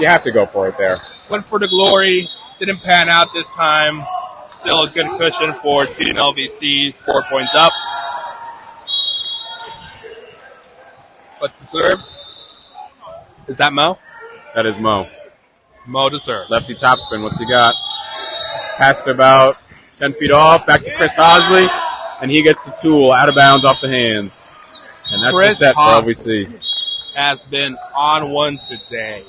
You have to go for it there. Went for the glory. Didn't pan out this time. Still a good cushion for Team LVC's 4 points up. But to serve, is that Mo? That is Mo. Mo to serve. Lefty topspin. What's he got? Passed about 10 feet off. Back to Chris Hosley. And he gets the tool out of bounds off the hands. And that's Chris the set for LVC. Has been on one today.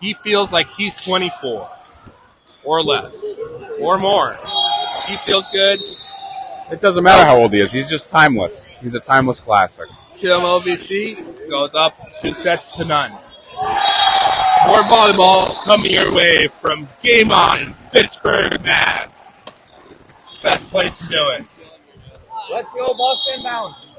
He feels like he's 24 or less or more. He feels good. It doesn't matter how old he is. He's just timeless. He's a timeless classic. Team LVC goes up 2-0. More volleyball coming your way from Game On in Fitchburg, Mass. Best place to do it. Let's go Boston Bounce.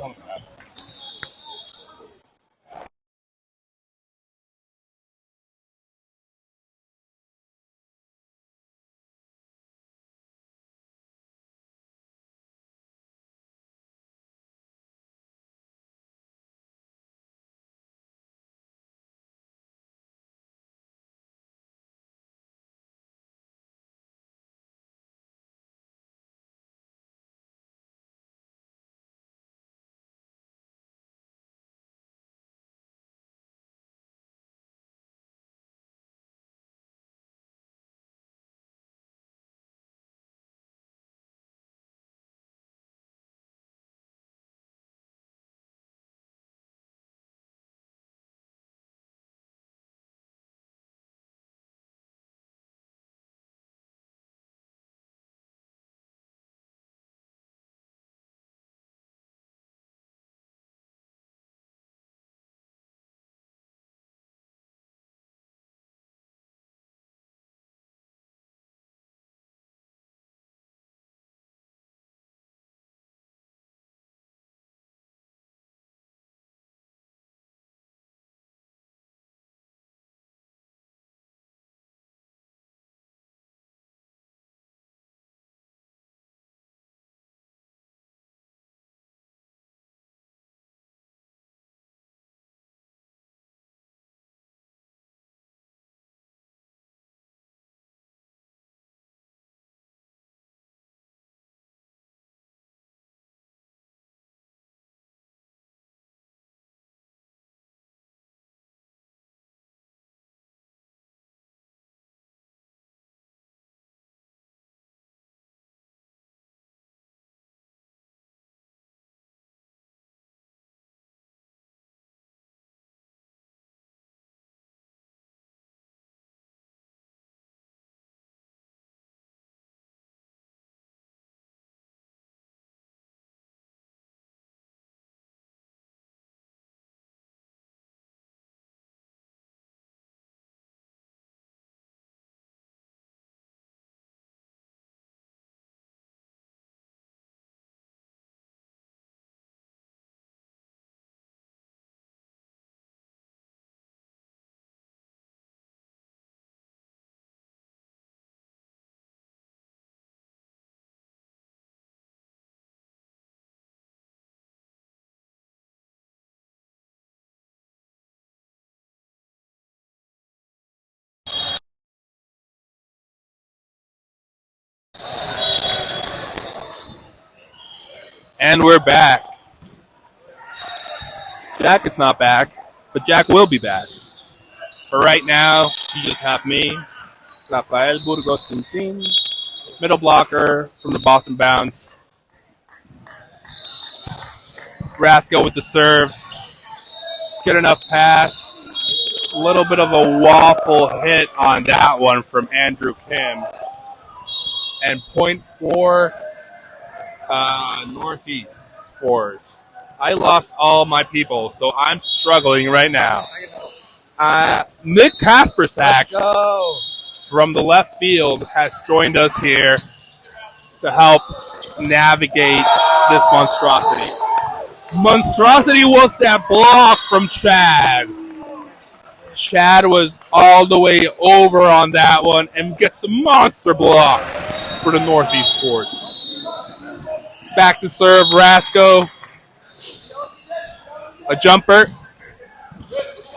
And we're back. Jack is not back, but Jack will be back. For right now, you just have me, Rafael Burgos Quintin, middle blocker from the Boston Bounce. Rasco with the serve. Good enough pass. A little bit of a waffle hit on that one from Andrew Kim. And point for Northeast Force. I lost all my people, so I'm struggling right now. Nick Kaspersack from the left field has joined us here to help navigate this monstrosity. Monstrosity was that block from Chad. Chad was all the way over on that one and gets a monster block for the Northeast Force. Back to serve, Rasco. A jumper.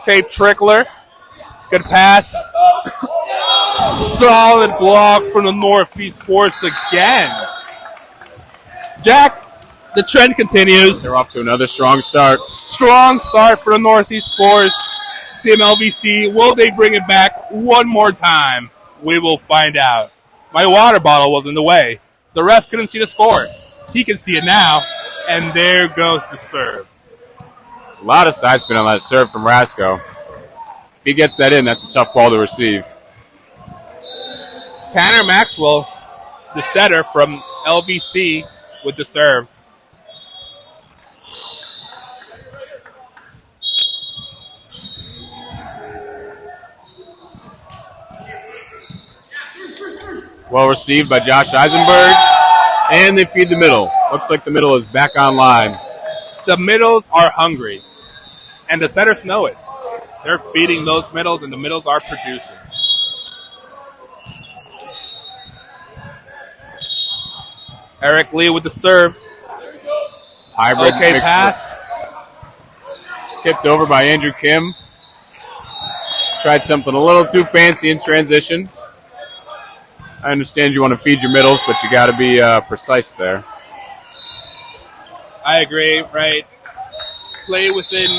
Tape trickler. Good pass. Solid block from the Northeast Force again. Jack, the trend continues. They're off to another strong start. Strong start for the Northeast Force. Team LVC, will they bring it back one more time? We will find out. My water bottle was in the way. The ref couldn't see the score. He can see it now, and there goes the serve. A lot of side spin on that serve from Rasco. If he gets that in, that's a tough ball to receive. Tanner Maxwell, the setter from LVC, with the serve. Well received by Josh Eisenberg. And they feed the middle. Looks like the middle is back online. The middles are hungry, and the setters know it. They're feeding those middles, and the middles are producing. Eric Lee with the serve. Hybrid Okay, mixed pass. Tipped over by Andrew Kim. Tried something a little too fancy in transition. I understand you want to feed your middles, but you got to be precise there. I agree. Right. Play within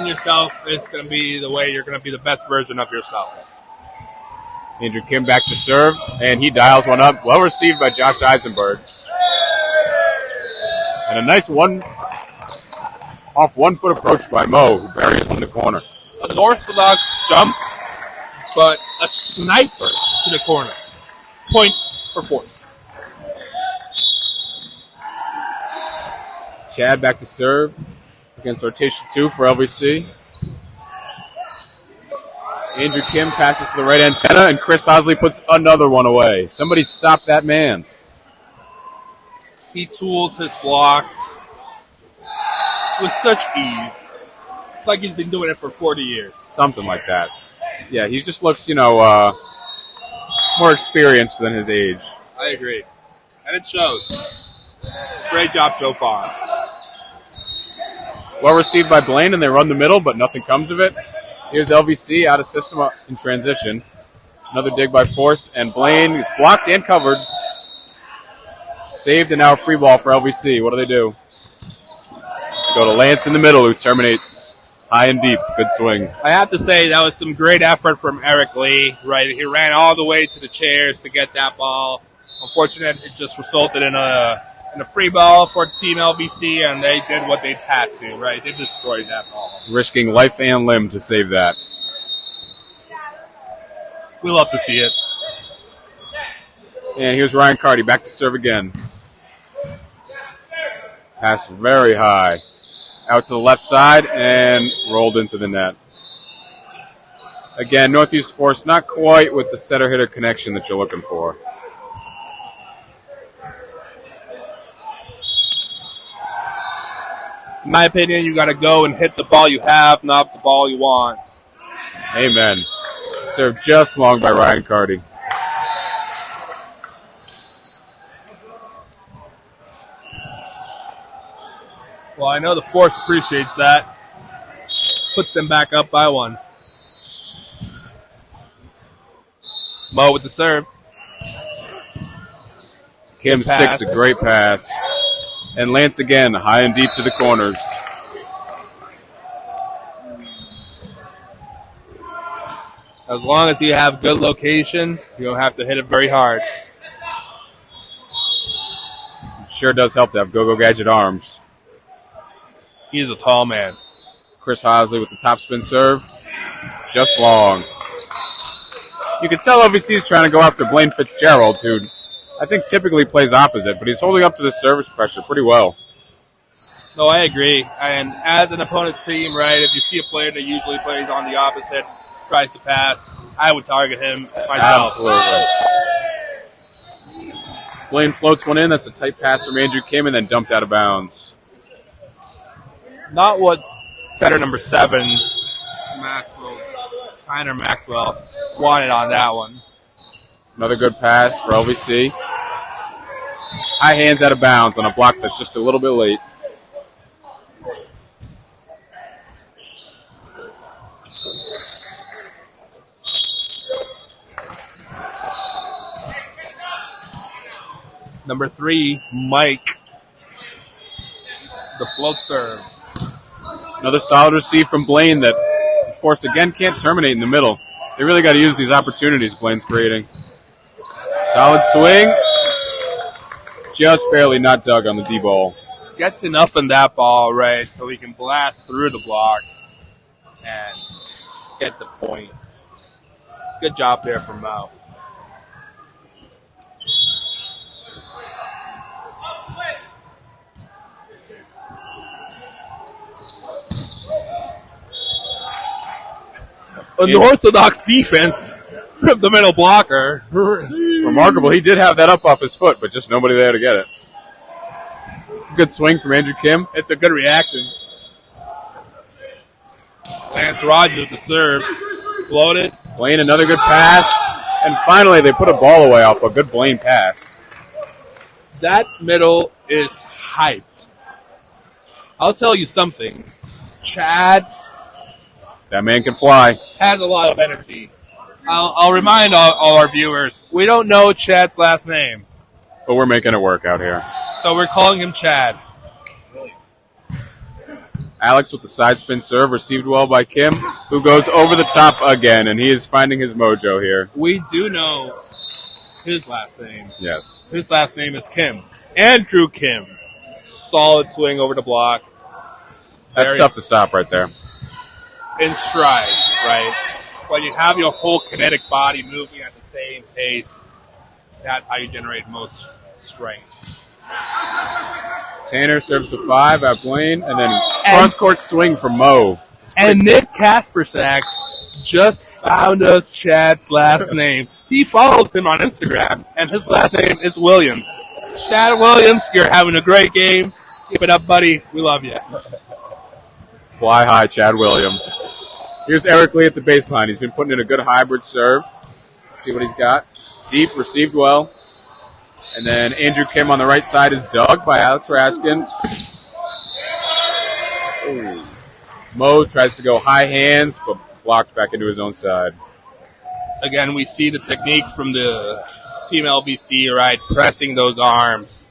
yourself is going to be the way you're going to be the best version of yourself. Andrew Kim back to serve, and he dials one up. Well received by Josh Eisenberg. And a nice one off 1 foot approach by Mo, who buries one in the corner. An orthodox jump, but a sniper to the corner. Point for Force. Chad back to serve against rotation 2 for LVC. Andrew Kim passes to the right antenna, and Chris Hosley puts another one away. Somebody stop that man. He tools his blocks with such ease. It's like he's been doing it for 40 years. Something like that. Yeah, he just looks, more experienced than his age. I agree. And it shows. Great job so far. Well received by Blaine, and they run the middle, but nothing comes of it. Here's LVC out of system in transition. Another dig by Force, and Blaine is blocked and covered. Saved, and now a free ball for LVC. What do they do? Go to Lance in the middle, who terminates high and deep. Good swing. I have to say that was some great effort from Eric Lee. Right, he ran all the way to the chairs to get that ball. Unfortunately, it just resulted in a free ball for Team LVC, and they did what they had to. Right, they destroyed that ball. Risking life and limb to save that. We love to see it. And here's Ryan Carty back to serve again. Pass very high. Out to the left side and rolled into the net. Again, Northeast Force not quite with the setter-hitter connection that you're looking for. In my opinion, you got to go and hit the ball you have, not the ball you want. Amen. Served just long by Ryan Carty. Well, I know the Force appreciates that. Puts them back up by 1. Mo with the serve. Kim Good sticks pass. a great pass. And Lance again, high and deep to the corners. As long as you have good location, you don't have to hit it very hard. It sure does help to have Go-Go Gadget arms. He's a tall man. Chris Hosley with the topspin serve. Just long. You can tell LVC is trying to go after Blaine Fitzgerald, who I think typically plays opposite, but he's holding up to the service pressure pretty well. No, I agree. And as an opponent team, right, if you see a player that usually plays on the opposite, tries to pass, I would target him myself. Absolutely. Blaine floats one in. That's a tight pass from Andrew Kim and then dumped out of bounds. Not what setter number 7, Tyner Maxwell, wanted on that one. Another good pass for LVC. High hands out of bounds on a block that's just a little bit late. Number 3, Mike. The float serve. Another solid receive from Blaine that Force again can't terminate in the middle. They really got to use these opportunities Blaine's creating. Solid swing. Just barely not dug on the D ball. Gets enough in that ball, right, so he can blast through the block and get the point. Good job there from Mo. Unorthodox defense from the middle blocker. Remarkable. He did have that up off his foot, but just nobody there to get it. It's a good swing from Andrew Kim. It's a good reaction. Lance Rogers to serve. Floated. Blaine, another good pass. And finally, they put a ball away off a good Blaine pass. That middle is hyped. I'll tell you something. Chad That man can fly. has a lot of energy. I'll remind all our viewers, we don't know Chad's last name, But we're making it work out here. so we're calling him Chad. Alex with the side spin serve, received well by Kim, who goes over the top again, and he is finding his mojo here. We do know his last name. Yes. His last name is Kim. Andrew Kim. Solid swing over the block. That's Very tough to stop right there. in stride, right? When you have your whole kinetic body moving at the same pace, that's how you generate most strength. Tanner serves the 5 at Blaine, and then cross-court swing from Mo. And Nick Kaspersak just found us Chad's last name. He follows him on Instagram, and his last name is Williams. Chad Williams, you're having a great game. Keep it up, buddy. We love you. Fly high, Chad Williams. Here's Eric Lee at the baseline. He's been putting in a good hybrid serve. Let's see what he's got. Deep, received well. And then Andrew Kim on the right side is dug by Alex Raskin. Ooh. Mo tries to go high hands, but blocked back into his own side. Again, we see the technique from the team LVC, right? Pressing those arms,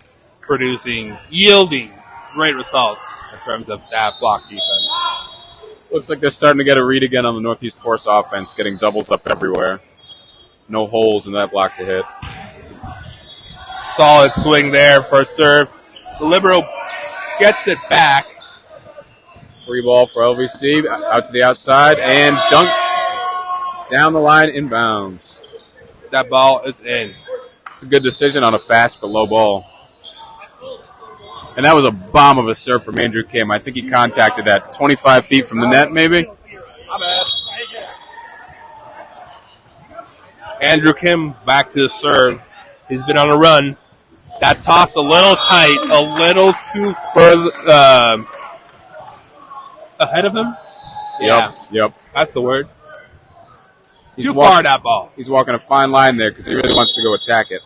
yielding great results in terms of that block defense. Looks like they're starting to get a read again on the Northeast Force offense, getting doubles up everywhere. No holes in that block to hit. Solid swing there for a serve. The libero gets it back. Free ball for LVC, out to the outside, and dunked down the line inbounds. That ball is in. It's a good decision on a fast but low ball. And that was a bomb of a serve from Andrew Kim. I think he contacted that 25 feet from the net, maybe. Andrew Kim back to the serve. He's been on a run. That toss a little tight, a little too further ahead of him. Yep. That's the word. He's Too far, that ball. He's walking a fine line there because he really wants to go attack it.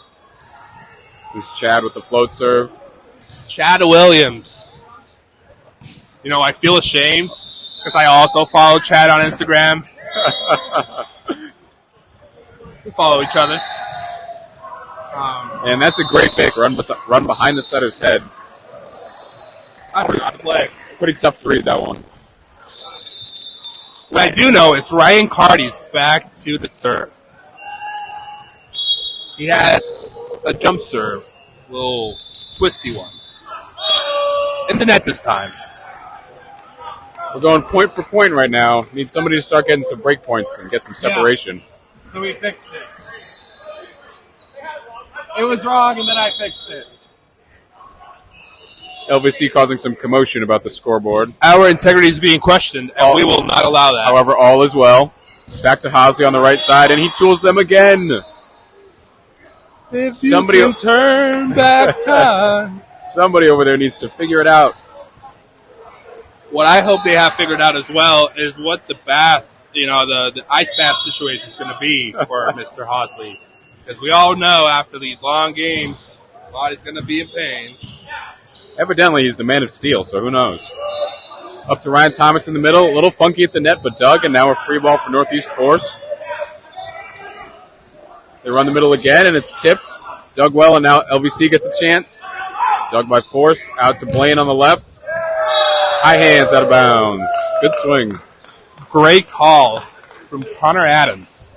Here's Chad with the float serve. Chad Williams. You know, I feel ashamed because I also follow Chad on Instagram. We follow each other. And that's a great pick. Run behind the setter's head. I forgot to play. Pretty tough to read that one. What I do know is Ryan Carty's back to the serve. He has a jump serve, little twisty one. In the net this time. We're going point for point right now. Need somebody to start getting some break points and get some separation. Yeah. So we fixed it. It was wrong, and then I fixed it. LVC causing some commotion about the scoreboard. Our integrity is being questioned, and we will not allow that. However, all is well. Back to Hosley on the right side, and he tools them again. If somebody can turn back time. Somebody over there needs to figure it out. What I hope they have figured out as well is what the bath, the ice bath situation is going to be for Mr. Hosley. Because we all know after these long games, the body's going to be in pain. Evidently, he's the man of steel, so who knows? Up to Ryan Thomas in the middle. A little funky at the net, but dug, and now a free ball for Northeast Force. They run the middle again, and it's tipped. Dug well, and now LVC gets a chance. Dug by Force. Out to Blaine on the left. High hands out of bounds. Good swing. Great call from Connor Adams.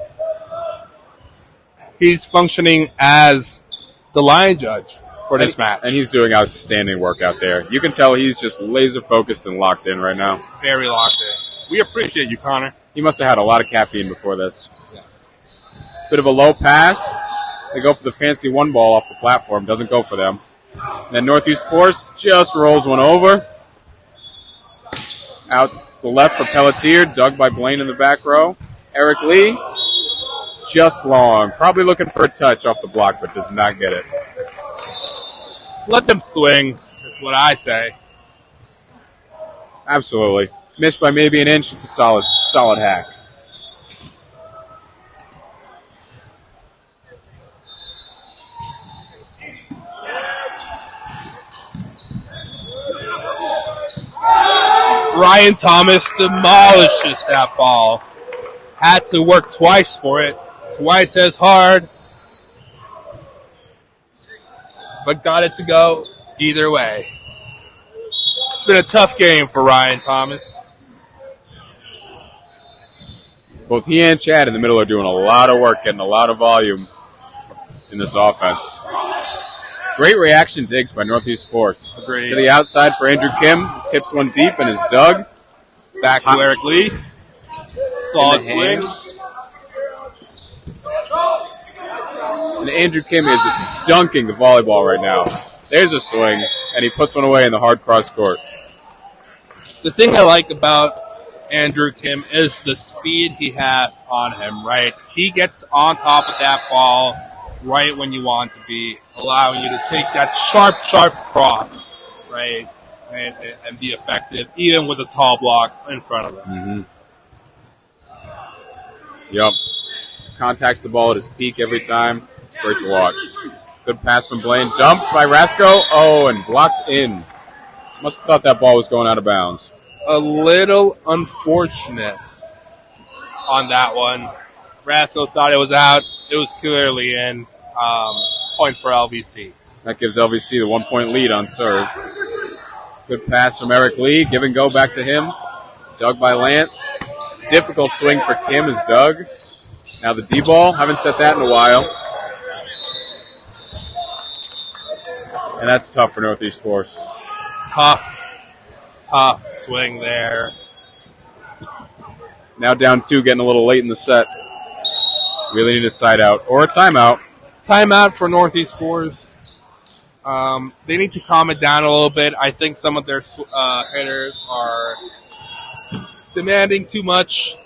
He's functioning as the line judge for this match. And he's doing outstanding work out there. You can tell he's just laser focused and locked in right now. Very locked in. We appreciate you, Connor. He must have had a lot of caffeine before this. Yes. Bit of a low pass. They go for the fancy one ball off the platform. Doesn't go for them. And then Northeast Force just rolls one over. Out to the left for Pelletier. Dug by Blaine in the back row. Eric Lee. Just long. Probably looking for a touch off the block, but does not get it. Let them swing, is what I say. Absolutely. Missed by maybe an inch. It's a solid hack. Ryan Thomas demolishes that ball. Had to work twice for it. Twice as hard. But got it to go either way. It's been a tough game for Ryan Thomas. Both he and Chad in the middle are doing a lot of work, getting a lot of volume in this offense. Great reaction digs by Northeast Force. Agreed. To the outside for Andrew Kim. Tips one deep and is dug. Back to Eric Lee. Solid swing. And Andrew Kim is dunking the volleyball right now. There's a swing, and he puts one away in the hard cross court. The thing I like about Andrew Kim is the speed he has on him, right? He gets on top of that ball right when you want to be, allowing you to take that sharp cross, right, and be effective, even with a tall block in front of him. Mm-hmm. Yep. Contacts the ball at his peak every time. It's great to watch. Good pass from Blaine. Jump by Rasco. Oh, and blocked in. Must have thought that ball was going out of bounds. A little unfortunate on that one. Rasco thought it was out. It was clearly in. Point for LVC. That gives LVC the 1 point lead on serve. Good pass from Eric Lee. Give and go back to him. Dug by Lance. Difficult swing for Kim is dug. Now the D-ball. Haven't set that in a while. And that's tough for Northeast Force. Tough swing there. Now down 2, getting a little late in the set. Really need a side out or a timeout. Timeout for Northeast Force. They need to calm it down a little bit. I think some of their hitters are demanding too much.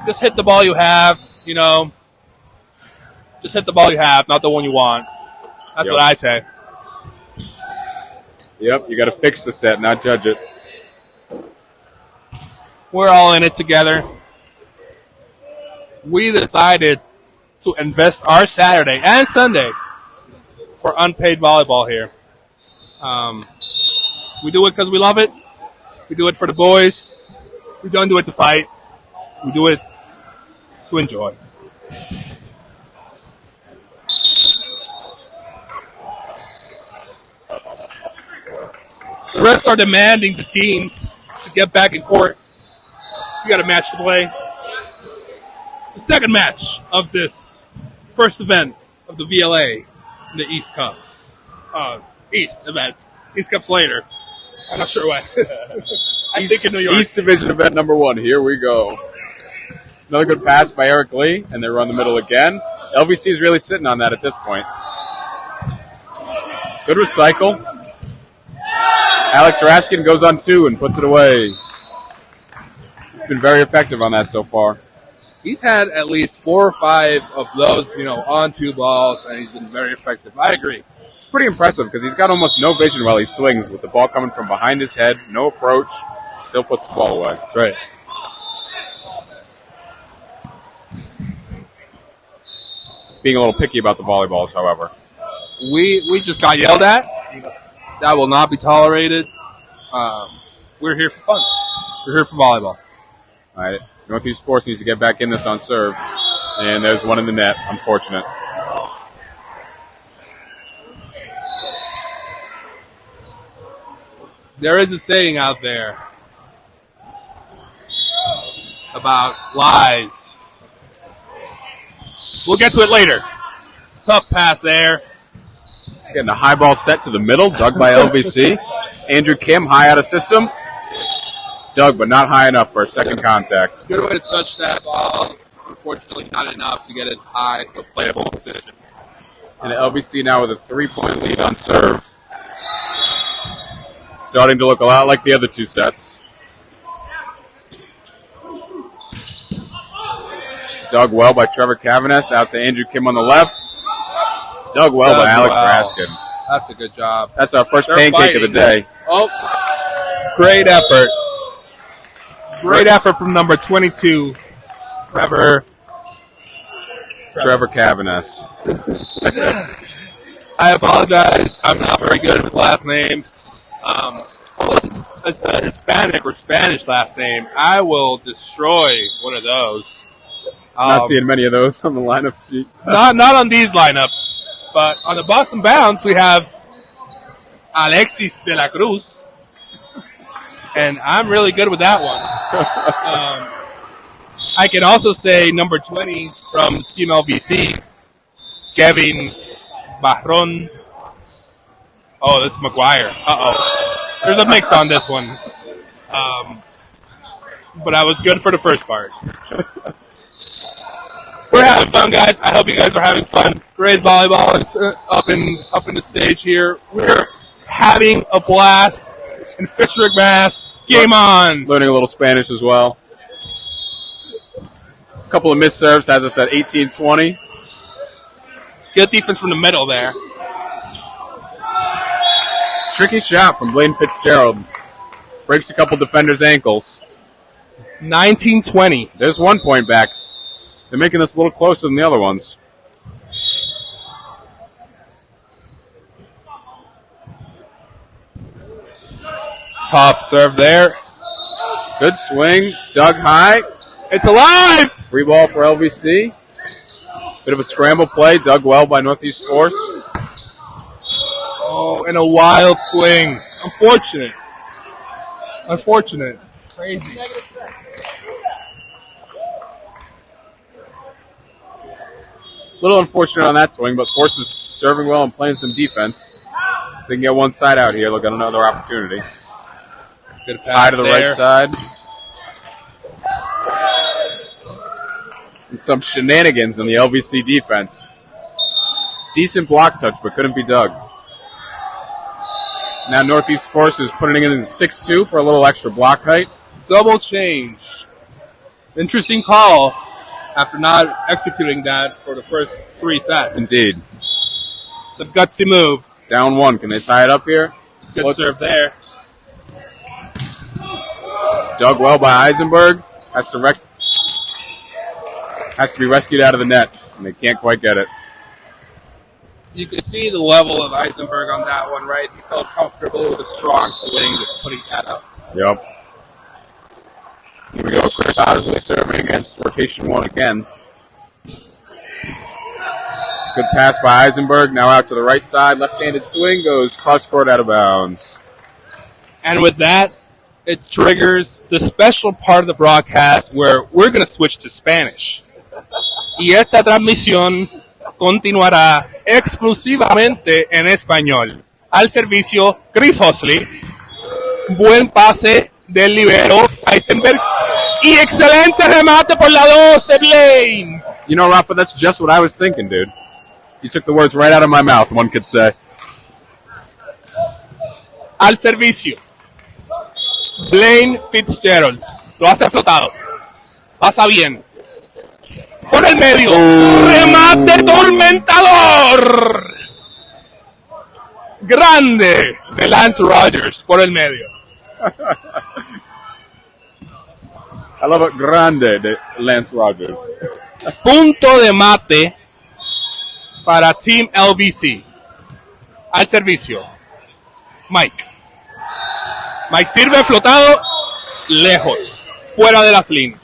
Just hit the ball you have, Just hit the ball you have, not the one you want. That's what I say. Yep, you got to fix the set, not judge it. We're all in it together. We decided to invest our Saturday and Sunday for unpaid volleyball here. We do it because we love it. We do it for the boys. We don't do it to fight. We do it to enjoy. The refs are demanding the teams to get back in court. We got a match to play. The second match of this first event of the VLA in the East Cup. East event. East Cup's later. I'm not sure why. I think in New York. East Division event number 1. Here we go. Another good pass by Eric Lee, and they run the middle again. LVC is really sitting on that at this point. Good recycle. Alex Raskin goes on 2 and puts it away. He's been very effective on that so far. He's had at least 4 or 5 of those, on 2 balls, and he's been very effective. I agree. It's pretty impressive because he's got almost no vision while he swings with the ball coming from behind his head, no approach, still puts the ball away. That's right. Being a little picky about the volleyballs, however. We just got yelled at. That will not be tolerated. We're here for fun. We're here for volleyball. All right. Northeast Force needs to get back in this on serve. And there's one in the net. Unfortunate. There is a saying out there about lies. We'll get to it later. Tough pass there. Getting a high ball set to the middle, dug by LVC. Andrew Kim, high out of system. Dug, but not high enough for a second contact. Good way to touch that ball. Unfortunately, not enough to get it high, but playable decision. And LVC now with a 3-point lead on serve. Starting to look a lot like the other 2 sets. Dug well by Trevor Cavanis, out to Andrew Kim on the left. Dug well by Alex Raskin. That's a good job. That's our first pancake of the day. Oh, great effort. Great effort from number 22, Trevor Cavanis. I apologize. I'm not very good with last names. Unless it's a Hispanic or Spanish last name, I will destroy one of those. Not seeing many of those on the lineup sheet. not on these lineups, but on the Boston Bounce, we have Alexis de la Cruz, and I'm really good with that one. I can also say number 20 from Team LVC, Kevin Barron. Oh, that's McGuire. Uh-oh. There's a mix on this one. But I was good for the first part. We're having fun, guys. I hope you guys are having fun. Great volleyball is up in the stage here. We're having a blast in Fitchburg, Mass. Game on. Learning a little Spanish as well. A couple of missed serves, as I said, 18-20. Good defense from the middle there. Tricky shot from Blaine Fitzgerald. Breaks a couple defenders' ankles. 19-20. There's 1 point back. They're making this a little closer than the other ones. Tough serve there. Good swing. Dug high. It's alive! Free ball for LVC. Bit of a scramble play. Dug well by Northeast Force. Oh, and a wild swing. Unfortunate. Crazy. A little unfortunate on that swing, but Force is serving well and playing some defense. If they can get one side out here, they'll get another opportunity. Good pass high to the there. right side. And some shenanigans on the LVC defense. Decent block touch, but couldn't be dug. Now Northeast Force is putting it in 6-2 for a little extra block height. Double change. Interesting call after not executing that for the first 3 sets. Indeed. It's a gutsy move. Down 1. Can they tie it up here? Good serve there. Dug well by Eisenberg. Has to be rescued out of the net, and they can't quite get it. You could see the level of Eisenberg on that one, right? He felt comfortable with a strong swing, just putting that up. Yep. Here we go. Chris Osley serving against rotation 1 again. Good pass by Eisenberg. Now out to the right side. Left-handed swing goes cross court out of bounds. And with that, it triggers the special part of the broadcast where we're going to switch to Spanish. Y esta transmisión continuará exclusivamente en español. Al servicio, Chris Hosley. Buen pase del libero Eisenberg. Y excelente remate por la 2 de Blaine. You know, Rafa, that's just what I was thinking, dude. You took the words right out of my mouth, one could say. Al servicio, Blaine Fitzgerald. Lo hace flotado. Pasa bien. Por el medio. Remate tormentador. Grande de Lance Rogers por el medio. I love it. Grande de Lance Rogers. Punto de mate para Team LVC. Al servicio, Mike. Mike sirve flotado lejos, fuera de las líneas.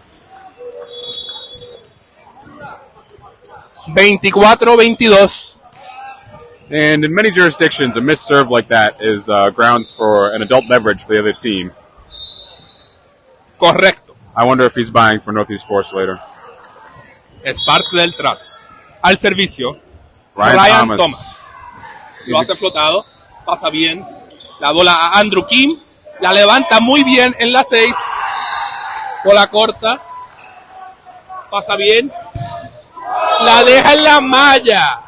24-22. And in many jurisdictions, a missed serve like that is grounds for an adult beverage for the other team. Correcto. I wonder if he's buying for Northeast Force later. Es parte del trato. Al servicio, Ryan Thomas. Lo hace flotado, pasa bien. La bola a Andrew Kim. La levanta muy bien en la 6. Bola corta. Pasa bien. La deja en la malla.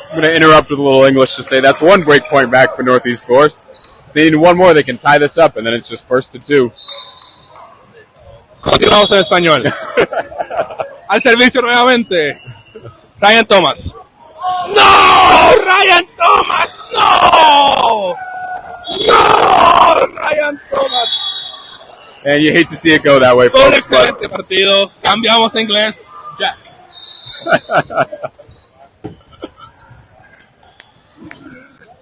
I'm going to interrupt with a little English to say that's one break point back for Northeast Force. If they need one more, they can tie this up, and then it's just 1-2. Continuamos en español. Al servicio nuevamente, Ryan Thomas. ¡No! ¡Ryan Thomas! ¡No! ¡No! ¡Ryan Thomas! And you hate to see it go that way, Fue un folks. excelente partido. Cambiamos a inglés. Jack.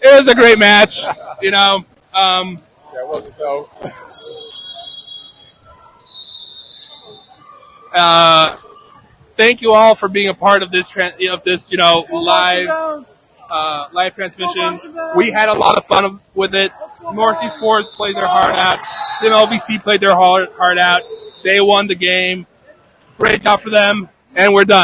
It was a great match. You know, Yeah, it wasn't though. Thank you all for being a part of this live transmission. We had a lot of fun with it. Northeast Force played their heart out. Team LVC played their heart out. They won the game. Great job for them, and we're done.